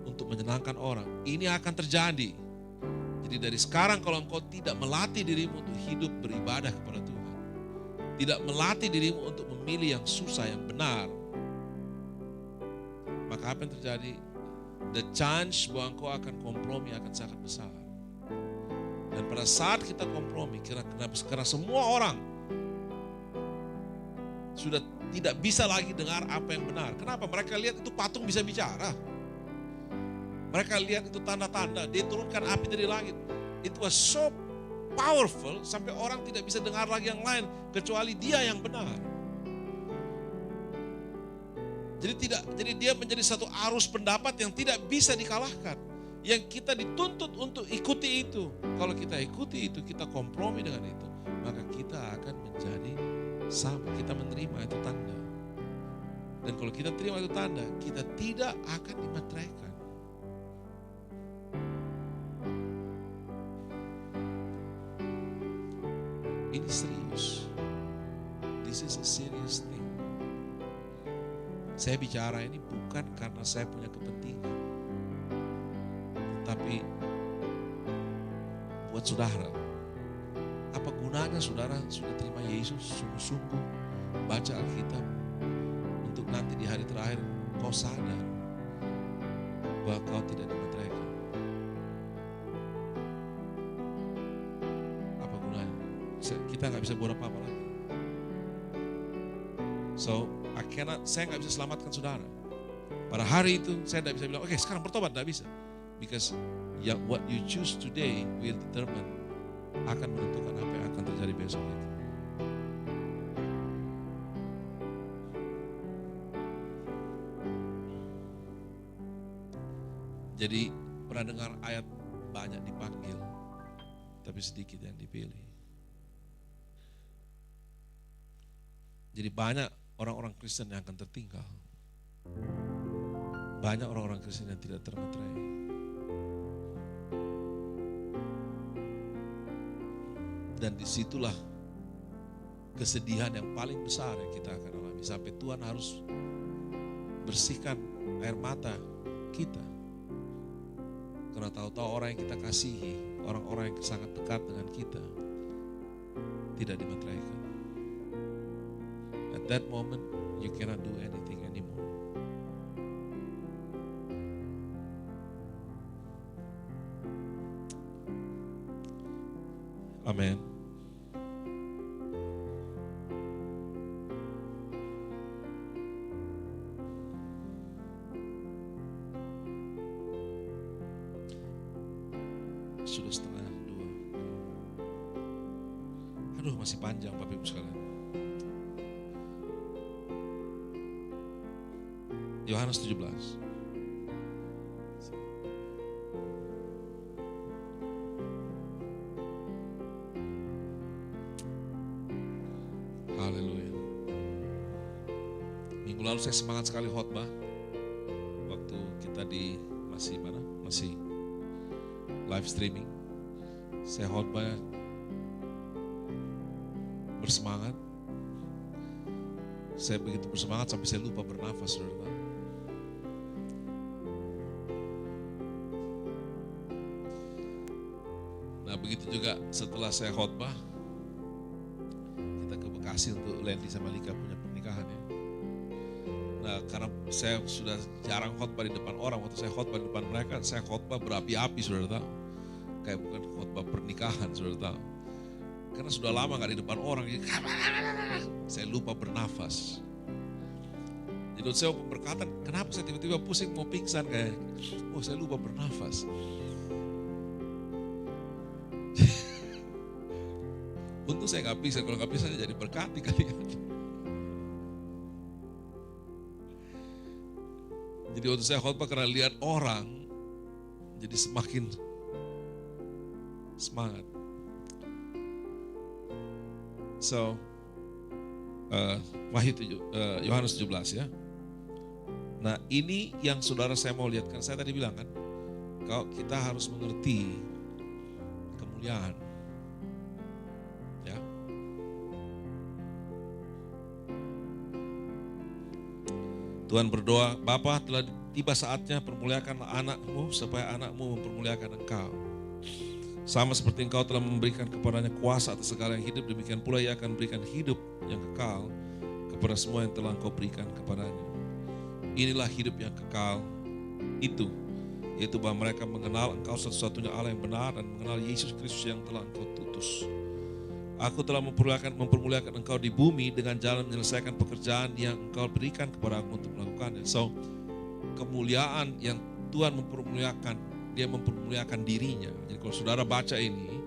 untuk menyenangkan orang. Ini akan terjadi. Jadi dari sekarang kalau engkau tidak melatih dirimu untuk hidup beribadah kepada Tuhan, tidak melatih dirimu untuk memilih yang susah, yang benar, maka apa yang terjadi? The chance bahwa engkau akan kompromi akan sangat besar. Dan pada saat kita kompromi, karena semua orang sudah tidak bisa lagi dengar apa yang benar. Kenapa? Mereka lihat itu patung bisa bicara. Mereka lihat itu tanda-tanda, dia turunkan api dari langit. It was so powerful sampai orang tidak bisa dengar lagi yang lain kecuali dia yang benar. Jadi dia menjadi satu arus pendapat yang tidak bisa dikalahkan. Yang kita dituntut untuk ikuti itu. Kalau kita ikuti itu, kita kompromi dengan itu, maka kita akan menjadi sama. Kita menerima itu tanda. Dan kalau kita terima itu tanda, kita tidak akan dimateraikan. Ini serius. This is a serious thing. Saya bicara ini bukan karena saya punya kepentingan, tapi buat saudara. Apa gunanya saudara sudah terima Yesus sungguh-sungguh baca Alkitab untuk nanti di hari terakhir kau sadar bahwa kau tidak dimateraikan? Apa gunanya? Kita nggak bisa buat apa-apa lagi. So saya nggak bisa selamatkan saudara. Pada hari itu saya tidak bisa bilang, oke, sekarang bertobat, tidak bisa. Because what you choose today will determine, akan menentukan apa yang akan terjadi besok itu. Jadi pernah dengar ayat banyak dipanggil, tapi sedikit yang dipilih. Jadi banyak orang-orang Kristen yang akan tertinggal. Banyak orang-orang Kristen yang tidak termaterai. Dan disitulah kesedihan yang paling besar yang kita akan alami. Sampai Tuhan harus bersihkan air mata kita. Karena tahu-tahu orang yang kita kasihi, orang-orang yang sangat dekat dengan kita, tidak dimateraikan. At that moment, you cannot do anything anymore. Amen. Sudah 1:30. Aduh, masih panjang Bapak Ibu sekalian. Yohanes 17. Haleluya. Minggu lalu saya semangat sekali khotbah. Waktu kita masih live streaming. Saya khotbah bersemangat. Saya begitu bersemangat sampai saya lupa bernafas, saudara. Nah, begitu juga setelah saya khotbah, kita ke Bekasi untuk Lendi sama Lika punya pernikahan ya. Nah, karena saya sudah jarang khotbah di depan orang, waktu saya khotbah di depan mereka, saya khotbah berapi-api, saudara tahu. Kayak bukan khotbah pernikahan, saudara tahu. karena sudah lama gak di depan orang, jadi saya lupa bernafas. Jadi saya berkata, kenapa saya tiba-tiba pusing mau pingsan kayak, oh saya lupa bernafas. Untung saya gak pingsan, kalau gak pingsan jadi berkati kalian. Jadi waktu saya khotbah karena lihat orang, jadi semakin semangat. So, Yohanes 17 ya. Nah ini yang saudara saya mau lihatkan. Saya tadi bilang kan, kalau kita harus mengerti kemuliaan. Ya. Tuhan berdoa, Bapa telah tiba saatnya permuliakanlah anakmu supaya anakmu mempermuliakan engkau. Sama seperti engkau telah memberikan kepadanya kuasa atas segala yang hidup, demikian pula ia akan berikan hidup yang kekal kepada semua yang telah engkau berikan kepadanya. Inilah hidup yang kekal itu, yaitu bahwa mereka mengenal engkau satu-satunya Allah yang benar dan mengenal Yesus Kristus yang telah engkau utus. Aku telah mempermuliakan engkau di bumi dengan jalan menyelesaikan pekerjaan yang engkau berikan kepada aku untuk melakukannya. So, kemuliaan yang Tuhan mempermuliakan, dia mempermuliakan dirinya. Jadi kalau saudara baca ini,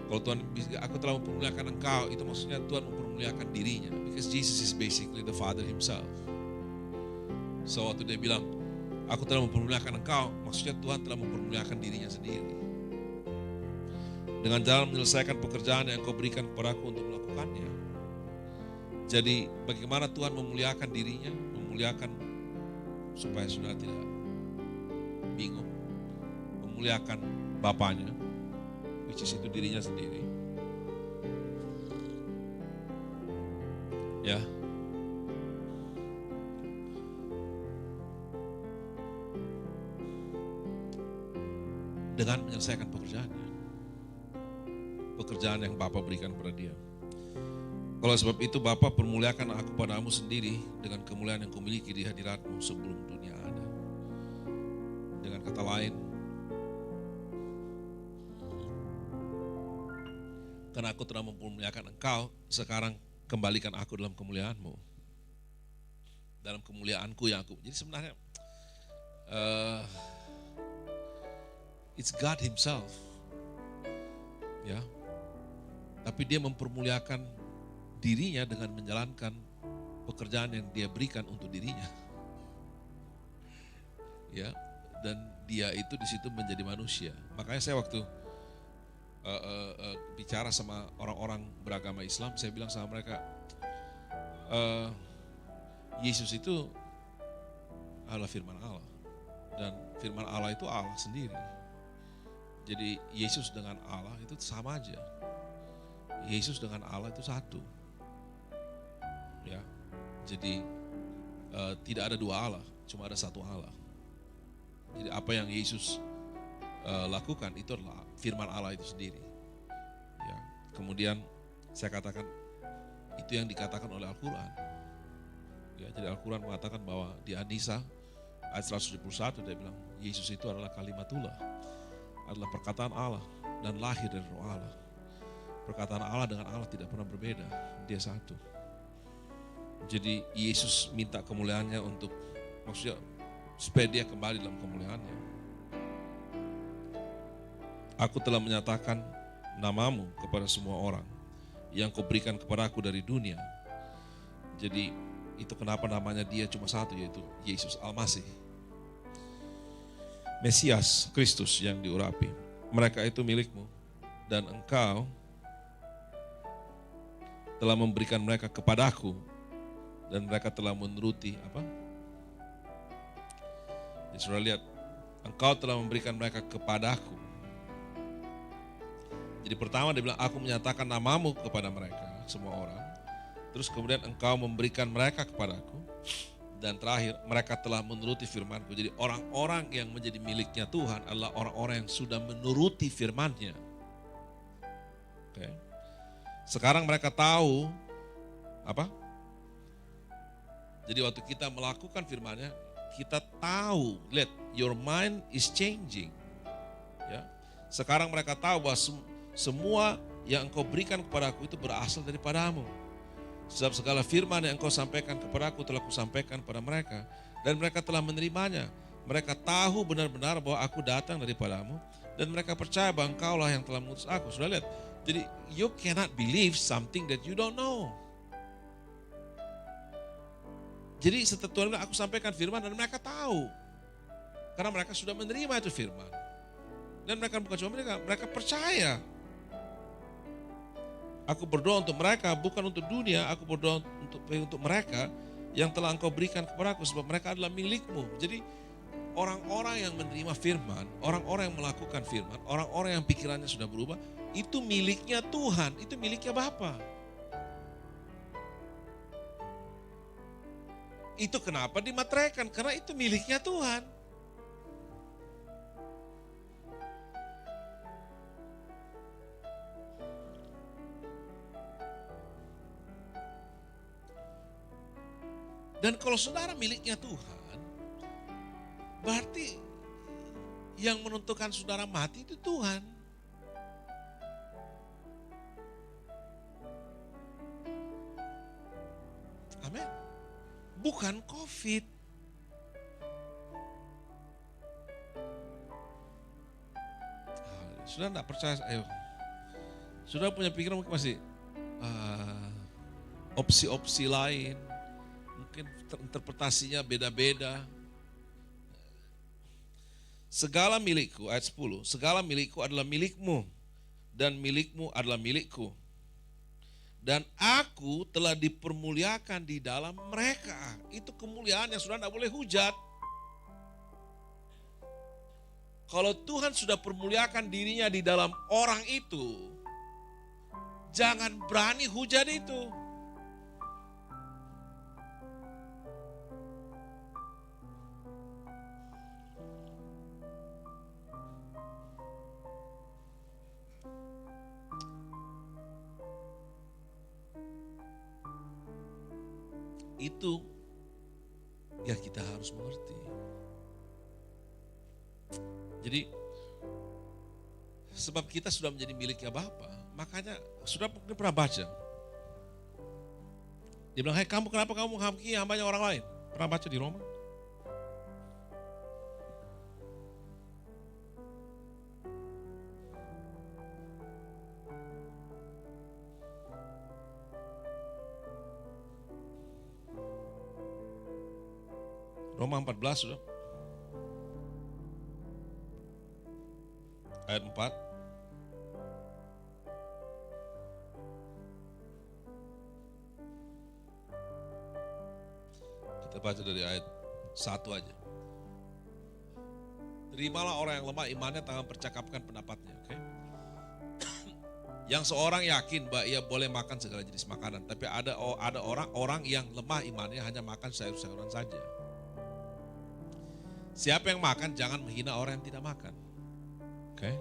kalau Tuhan, aku telah mempermuliakan engkau, itu maksudnya Tuhan mempermuliakan dirinya. Because Jesus is basically the Father himself. So waktu dia bilang, aku telah mempermuliakan engkau, maksudnya Tuhan telah mempermuliakan dirinya sendiri. Dengan jalan menyelesaikan pekerjaan yang kau berikan kepadaku untuk melakukannya. Jadi bagaimana Tuhan memuliakan dirinya, memuliakan supaya saudara tidak bingung, memuliakan Bapanya, which is itu dirinya sendiri. Ya. Dengan menyelesaikan pekerjaannya. Pekerjaan yang Bapa berikan kepada dia. Kalau sebab itu Bapa permuliakan aku padamu sendiri dengan kemuliaan yang kumiliki di hadiratmu sebelum dunia ada. Dengan kata lain, karena aku telah mempermuliakan engkau, sekarang kembalikan aku dalam kemuliaanmu. Dalam kemuliaanku yang aku. Jadi sebenarnya it's God himself. Ya. Tapi dia mempermuliakan dirinya dengan menjalankan pekerjaan yang dia berikan untuk dirinya. Ya, dan dia itu di situ menjadi manusia. Makanya saya waktu bicara sama orang-orang beragama Islam, saya bilang sama mereka, Yesus itu adalah firman Allah. Dan firman Allah itu Allah sendiri. Jadi Yesus dengan Allah itu sama aja. Yesus dengan Allah itu satu. Ya. Jadi tidak ada dua Allah, cuma ada satu Allah. Jadi apa yang Yesus lakukan itu adalah firman Allah itu sendiri. Ya. Kemudian saya katakan itu yang dikatakan oleh Al-Quran. Ya, jadi Al-Quran mengatakan bahwa di An-Nisa ayat 171 dia bilang Yesus itu adalah kalimatullah, adalah perkataan Allah dan lahir dari roh Allah. Perkataan Allah dengan Allah tidak pernah berbeda, dia satu. Jadi Yesus minta kemuliaannya untuk, maksudnya supaya dia kembali dalam kemuliaannya. Aku telah menyatakan namamu kepada semua orang yang kau berikan kepadaku dari dunia. Jadi itu kenapa namanya dia cuma satu, yaitu Yesus Al-Masih, Mesias, Kristus yang diurapi. Mereka itu milikmu dan engkau telah memberikan mereka kepadaku dan mereka telah menuruti apa? Jadi saudara lihat, engkau telah memberikan mereka kepadaku. Jadi pertama dia bilang, aku menyatakan namamu kepada mereka, semua orang. Terus kemudian engkau memberikan mereka kepadaku. Dan terakhir, mereka telah menuruti firmanku. Jadi orang-orang yang menjadi miliknya Tuhan adalah orang-orang yang sudah menuruti firman-Nya. Oke. Sekarang mereka tahu apa? Jadi waktu kita melakukan firman-Nya, kita tahu, lihat, your mind is changing. Ya. Sekarang mereka tahu bahwa semua yang engkau berikan kepadaku itu berasal daripadamu. Sebab segala firman yang engkau sampaikan kepadaku telah kusampaikan kepada mereka, dan mereka telah menerimanya. Mereka tahu benar-benar bahwa aku datang daripadamu, dan mereka percaya bahwa engkaulah yang telah mengutus aku. Sudah lihat? Jadi you cannot believe something that you don't know. Jadi setelah Tuhan bilang, aku sampaikan firman dan mereka tahu. Karena mereka sudah menerima itu firman. Dan mereka bukan cuma mereka percaya. Aku berdoa untuk mereka, bukan untuk dunia. Aku berdoa untuk mereka yang telah engkau berikan kepadaku, sebab mereka adalah milikmu. Jadi orang-orang yang menerima firman, orang-orang yang melakukan firman, orang-orang yang pikirannya sudah berubah, itu miliknya Tuhan, itu miliknya Bapa. Itu kenapa dimateraikan? Karena itu miliknya Tuhan. Dan kalau saudara miliknya Tuhan, berarti yang menentukan saudara mati itu Tuhan. Amin. Bukan COVID. Sudah enggak percaya? Ayo. Sudah punya pikiran mungkin masih opsi-opsi lain. Mungkin interpretasinya beda-beda. Segala milikku, ayat 10. Segala milikku adalah milikmu, dan milikmu adalah milikku. Dan aku telah dipermuliakan di dalam mereka. Itu kemuliaan yang sudah tidak boleh hujat. Kalau Tuhan sudah permuliakan dirinya di dalam orang itu, jangan berani hujat itu. Itu ya kita harus mengerti. Jadi sebab kita sudah menjadi miliknya Bapa, makanya sudah pernah baca. Dia bilang, "Hai kamu, kenapa kamu menghakimi hambanya orang lain?" Pernah baca di Roma? Roma 14 sudah. Ayat 4. Kita baca dari ayat 1 aja. Terimalah orang yang lemah imannya tangan percakapkan pendapatnya. Okay? Yang seorang yakin bahwa ia boleh makan segala jenis makanan. Tapi ada orang-orang yang lemah imannya hanya makan sayur-sayuran saja. Siapa yang makan jangan menghina orang yang tidak makan. Oke?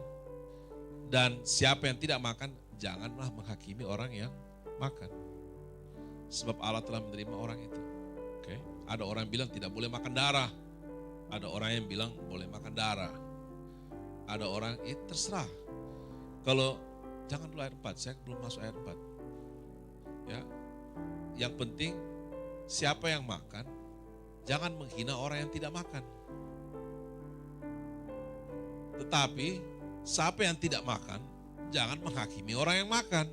Dan siapa yang tidak makan janganlah menghakimi orang yang makan. Sebab Allah telah menerima orang itu. Oke? Ada orang yang bilang tidak boleh makan darah. Ada orang yang bilang boleh makan darah. Ada orang terserah. Kalau jangan dulu ayat 4, saya belum masuk ayat 4. Ya. Yang penting siapa yang makan jangan menghina orang yang tidak makan. Tetapi siapa yang tidak makan, jangan menghakimi orang yang makan.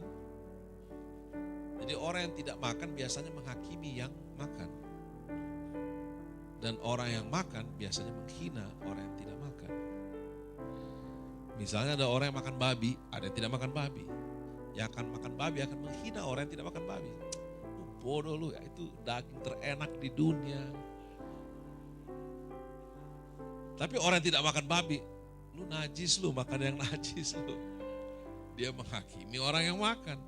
Jadi orang yang tidak makan biasanya menghakimi yang makan. Dan orang yang makan biasanya menghina orang yang tidak makan. Misalnya ada orang yang makan babi, ada yang tidak makan babi. Yang akan makan babi akan menghina orang yang tidak makan babi. Bodoh lu, ya, itu daging terenak di dunia. Tapi orang yang tidak makan babi, lu najis lu, makan yang najis lu. Dia menghakimi orang yang makan.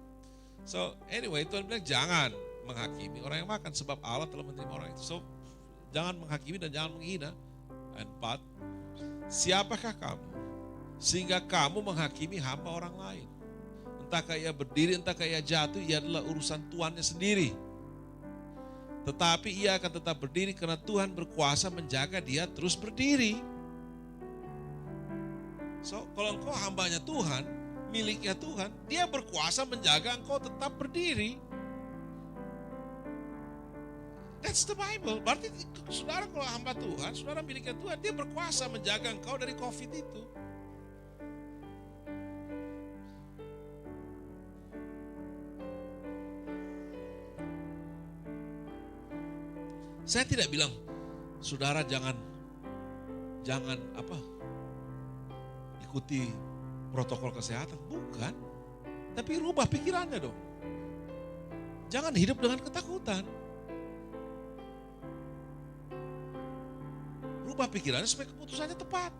So anyway, Tuhan bilang jangan menghakimi orang yang makan sebab Allah telah menerima orang itu. So jangan menghakimi dan jangan menghina. Ayat 4. Siapakah kamu sehingga kamu menghakimi hamba orang lain? Entahkah ia berdiri, entahkah ia jatuh, ia adalah urusan tuannya sendiri. Tetapi ia akan tetap berdiri karena Tuhan berkuasa menjaga dia terus berdiri. So, kalau engkau hambanya Tuhan, miliknya Tuhan, Dia berkuasa menjaga engkau tetap berdiri. That's the Bible. Berarti saudara kalau hamba Tuhan, saudara miliknya Tuhan, Dia berkuasa menjaga engkau dari COVID itu. Saya tidak bilang, saudara jangan ikuti protokol kesehatan, bukan. Tapi rubah pikirannya dong. Jangan hidup dengan ketakutan. Rubah pikirannya supaya keputusannya tepat.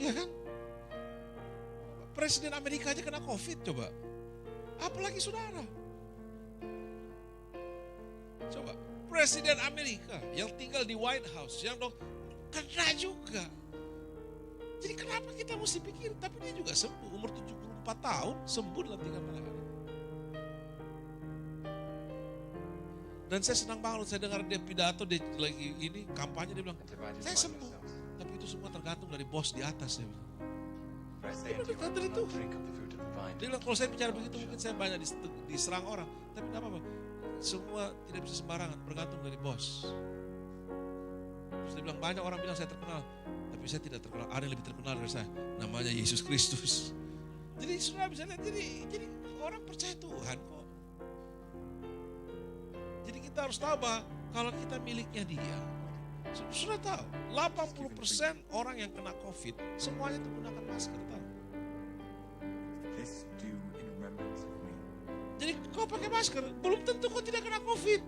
Iya kan? Presiden Amerika aja kena COVID coba. Apalagi saudara. Coba, Presiden Amerika yang tinggal di White House, yang kena juga. Jadi kenapa kita mesti pikir, tapi dia juga sembuh, umur 74 tahun, sembuh dalam 3 hari. Dan saya senang banget, saya dengar dia pidato, dia lagi ini, kampanye, dia bilang, saya sembuh. Tapi itu semua tergantung dari bos di atas, dia bilang. Itu dari Tuhan. Dia bilang, kalau saya bicara begitu mungkin saya banyak diserang orang. Tapi tidak apa-apa, semua tidak bisa sembarangan, bergantung dari bos. Terus dia bilang, banyak orang bilang saya terkenal. Tapi saya tidak terkenal, ada yang lebih terkenal dari saya. Namanya Yesus Kristus. Jadi saudara bisa lihat, jadi orang percaya Tuhan kok. Jadi kita harus tahu bahwa kalau kita miliknya Dia. Sudah tahu, 80% orang yang kena COVID, semuanya itu menggunakan masker, tahu. Jadi kau pakai masker, belum tentu kau tidak kena COVID.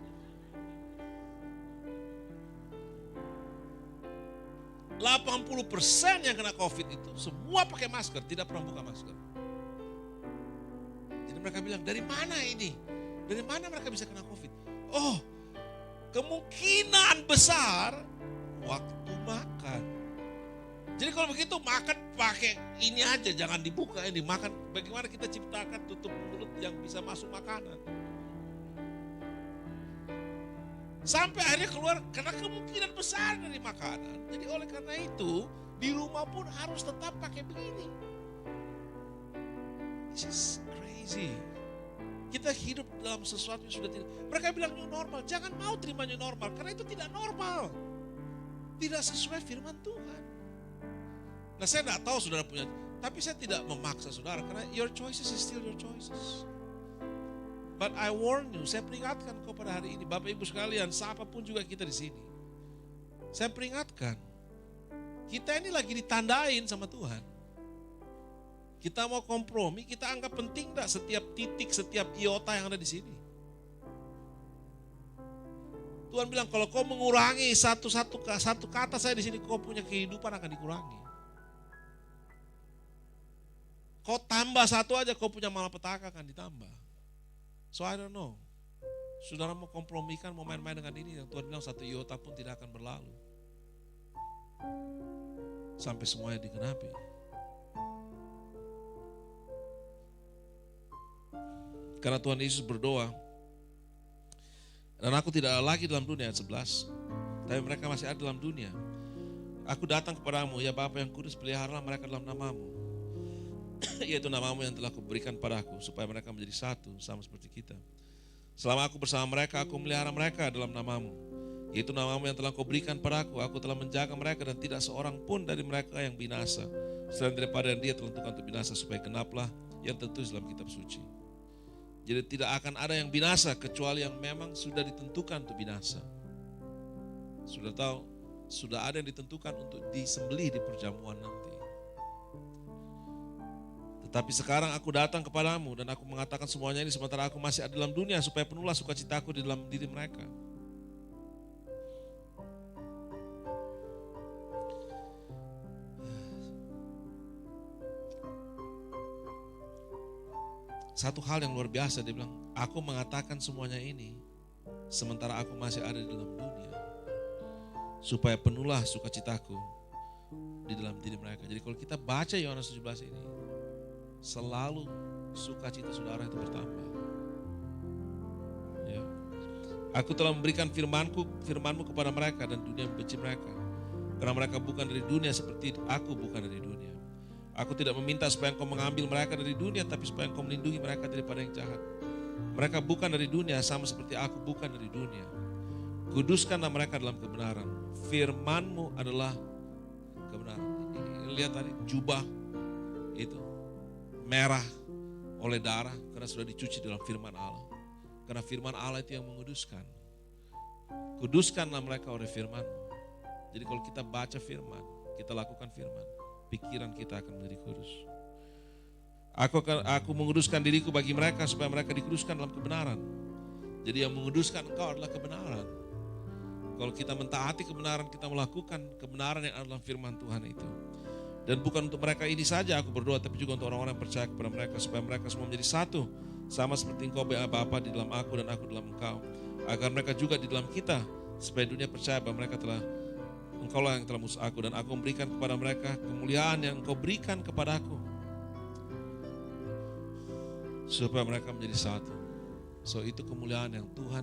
%80 yang kena COVID itu semua pakai masker, tidak pernah buka masker. Jadi mereka bilang, dari mana ini? Dari mana mereka bisa kena COVID? Oh, kemungkinan besar waktu makan. Jadi kalau begitu makan pakai ini aja, jangan dibuka ini. Makan, bagaimana kita ciptakan tutup mulut yang bisa masuk makanan. Sampai akhirnya keluar karena kemungkinan besar dari makanan. Jadi oleh karena itu di rumah pun harus tetap pakai begini. This is crazy. Kita hidup dalam sesuatu yang sudah tidak. Mereka bilang new normal, jangan mau terima new normal karena itu tidak normal. Tidak sesuai firman Tuhan. Nah saya tidak tahu saudara punya, tapi saya tidak memaksa saudara karena your choices is still your choices. But I warn you, saya peringatkan kau pada hari ini, Bapak Ibu sekalian, siapapun juga kita di sini. Saya peringatkan, kita ini lagi ditandain sama Tuhan. Kita mau kompromi, kita anggap penting enggak setiap titik, setiap iota yang ada di sini. Tuhan bilang kalau kau mengurangi satu kata saya di sini, kau punya kehidupan akan dikurangi. Kau tambah satu aja, kau punya malapetaka akan ditambah. So I don't know. Saudara mau kompromikan, mau main-main dengan ini, yang Tuhan bilang satu iota pun tidak akan berlalu. Sampai semuanya digenapi. Karena Tuhan Yesus berdoa, dan aku tidak lagi dalam dunia, ayat 11, tapi mereka masih ada dalam dunia. Aku datang kepadamu, ya Bapa yang kudus, peliharalah mereka dalam namamu, yaitu namamu yang telah kuberikan padaku, supaya mereka menjadi satu, sama seperti kita. Selama aku bersama mereka, aku melihara mereka dalam namamu, yaitu namamu yang telah kuberikan padaku. Aku telah menjaga mereka dan tidak seorang pun dari mereka yang binasa, selain daripada yang Dia telah tentukan untuk binasa, supaya genaplah yang tertulis dalam kitab suci. Jadi tidak akan ada yang binasa kecuali yang memang sudah ditentukan untuk binasa. Sudah tahu, sudah ada yang ditentukan untuk disembelih di perjamuan nanti. Tetapi sekarang aku datang kepadamu dan aku mengatakan semuanya ini sementara aku masih ada dalam dunia, supaya penuhlah sukacitaku di dalam diri mereka. Satu hal yang luar biasa, dia bilang, aku mengatakan semuanya ini sementara aku masih ada di dalam dunia, supaya penuhlah sukacitaku di dalam diri mereka. Jadi kalau kita baca Yohanes 17 ini, selalu sukacita saudara itu bertambah. Ya. Aku telah memberikan firmanmu kepada mereka dan dunia membenci mereka. Karena mereka bukan dari dunia seperti aku bukan dari dunia. Aku tidak meminta supaya engkau mengambil mereka dari dunia, tapi supaya engkau melindungi mereka daripada yang jahat. Mereka bukan dari dunia, sama seperti aku bukan dari dunia. Kuduskanlah mereka dalam kebenaran. Firman-Mu adalah kebenaran. Lihat tadi jubah itu merah oleh darah karena sudah dicuci dalam firman Allah. Karena firman Allah itu yang menguduskan. Kuduskanlah mereka oleh firman-Mu. Jadi kalau kita baca firman, kita lakukan firman, pikiran kita akan menjadi kudus. Aku menguduskan diriku bagi mereka supaya mereka dikuduskan dalam kebenaran. Jadi yang menguduskan engkau adalah kebenaran. Kalau kita mentaati kebenaran, kita melakukan kebenaran yang adalah firman Tuhan itu. Dan bukan untuk mereka ini saja aku berdoa, tapi juga untuk orang-orang yang percaya kepada mereka, supaya mereka semua menjadi satu, sama seperti engkau Bapa di dalam aku dan aku dalam engkau, agar mereka juga di dalam kita, supaya dunia percaya bahwa mereka telah, engkaulah yang telah musuh aku, dan aku memberikan kepada mereka kemuliaan yang engkau berikan kepada aku, supaya mereka menjadi satu. So itu kemuliaan yang Tuhan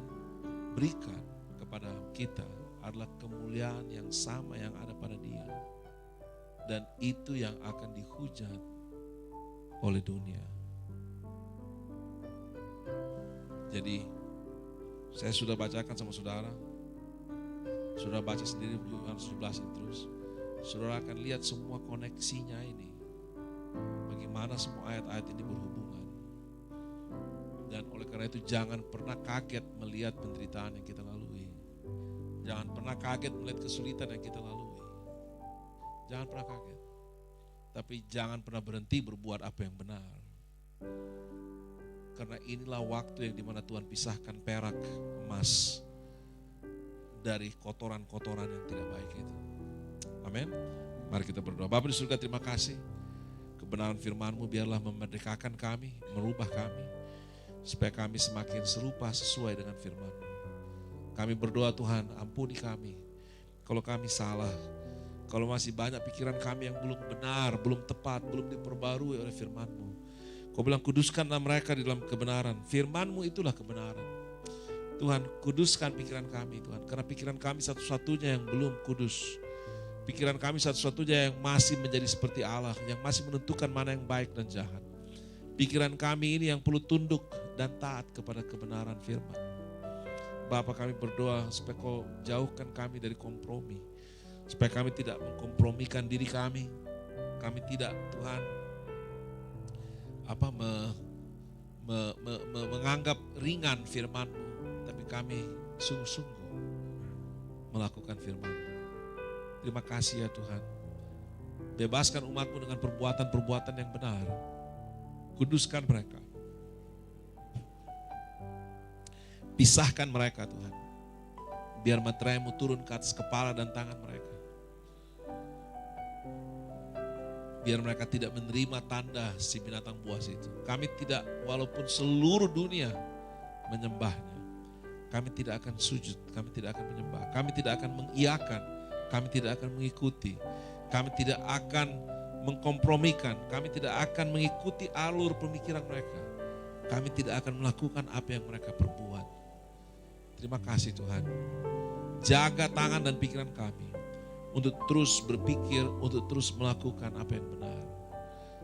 berikan kepada kita adalah kemuliaan yang sama yang ada pada Dia. Dan itu yang akan dihujat oleh dunia. Jadi saya sudah bacakan sama saudara. Saudara baca sendiri Yohanes 17 terus. Saudara akan lihat semua koneksinya ini. Bagaimana semua ayat-ayat ini berhubungan. Dan oleh karena itu jangan pernah kaget melihat penderitaan yang kita lalui. Jangan pernah kaget melihat kesulitan yang kita lalui. Jangan pernah kaget. Tapi jangan pernah berhenti berbuat apa yang benar. Karena inilah waktu yang dimana Tuhan pisahkan perak, emas dari kotoran-kotoran yang tidak baik itu. Amin. Mari kita berdoa. Bapa di surga, terima kasih. Kebenaran firman-Mu biarlah memerdekakan kami, merubah kami, supaya kami semakin serupa sesuai dengan firman-Mu. Kami berdoa Tuhan, ampuni kami kalau kami salah. Kalau masih banyak pikiran kami yang belum benar, belum tepat, belum diperbarui oleh firman-Mu. Kau bilang kuduskanlah mereka di dalam kebenaran. Firman-Mu itulah kebenaran. Tuhan, kuduskan pikiran kami Tuhan. Karena pikiran kami satu-satunya yang belum kudus. Pikiran kami satu-satunya yang masih menjadi seperti Allah. Yang masih menentukan mana yang baik dan jahat. Pikiran kami ini yang perlu tunduk dan taat kepada kebenaran firman. Bapa, kami berdoa supaya Kau jauhkan kami dari kompromi. Supaya kami tidak mengkompromikan diri kami. Kami tidak Tuhan menganggap ringan firman-Mu. Tapi kami sungguh-sungguh melakukan firman-Mu. Terima kasih ya Tuhan. Bebaskan umat-Mu dengan perbuatan-perbuatan yang benar. Kuduskan mereka. Pisahkan mereka Tuhan. Biar materai-Mu turun ke atas kepala dan tangan mereka. Biar mereka tidak menerima tanda si binatang buas itu. Kami tidak, walaupun seluruh dunia menyembahnya, kami tidak akan sujud, kami tidak akan menyembah, kami tidak akan mengiyakan, kami tidak akan mengikuti, kami tidak akan mengkompromikan, kami tidak akan mengikuti alur pemikiran mereka, kami tidak akan melakukan apa yang mereka perbuat. Terima kasih Tuhan. Jaga tangan dan pikiran kami untuk terus berpikir, untuk terus melakukan apa yang benar.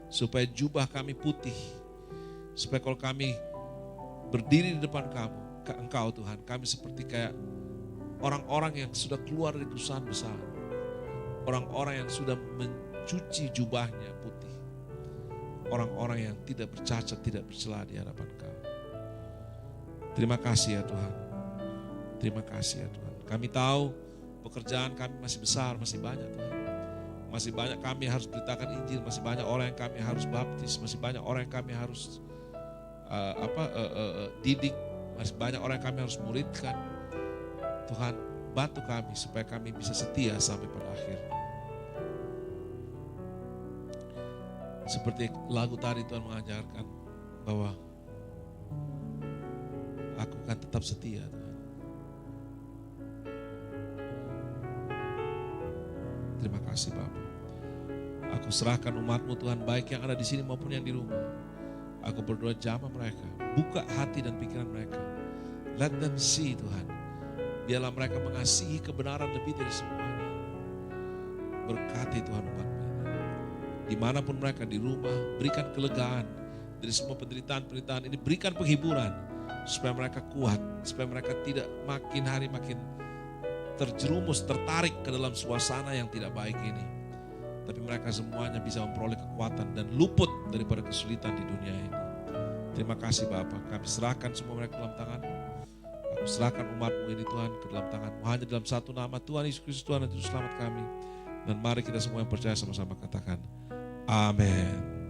Supaya jubah kami putih. Supaya kalau kami berdiri di depan Engkau Tuhan, kami seperti kayak orang-orang yang sudah keluar dari kesusahan besar. Orang-orang yang sudah mencuci jubahnya putih. Orang-orang yang tidak bercacat, tidak bercela di hadapan Engkau. Terima kasih ya Tuhan. Terima kasih ya Tuhan. Kami tahu pekerjaan kami masih besar, masih banyak Tuhan. Masih banyak kami harus beritakan Injil, masih banyak orang yang kami harus baptis, masih banyak orang yang kami harus didik, masih banyak orang yang kami harus muridkan. Tuhan, bantu kami supaya kami bisa setia sampai pada akhir. Seperti lagu tadi Tuhan mengajarkan bahwa aku akan tetap setia Tuhan. Terima kasih Bapa. Aku serahkan umat-Mu Tuhan, baik yang ada di sini maupun yang di rumah. Aku berdoa jamah mereka, buka hati dan pikiran mereka. Let them see Tuhan. Biarlah mereka mengasihi kebenaran lebih dari semuanya. berkati Tuhan umat-Mu ini. Dimanapun mereka, di rumah, berikan kelegaan dari semua penderitaan-penderitaan ini, berikan penghiburan supaya mereka kuat, supaya mereka tidak makin hari makin terjerumus, tertarik ke dalam suasana yang tidak baik ini. Tapi mereka semuanya bisa memperoleh kekuatan dan luput daripada kesulitan di dunia ini. Terima kasih Bapa, kami serahkan semua mereka dalam tangan-Mu. Kami serahkan umat-Mu ini Tuhan ke dalam tangan-Mu. Hanya dalam satu nama, Tuhan Yesus Kristus, Tuhan dan Juru Selamat kami. Dan mari kita semua yang percaya sama-sama katakan, amin.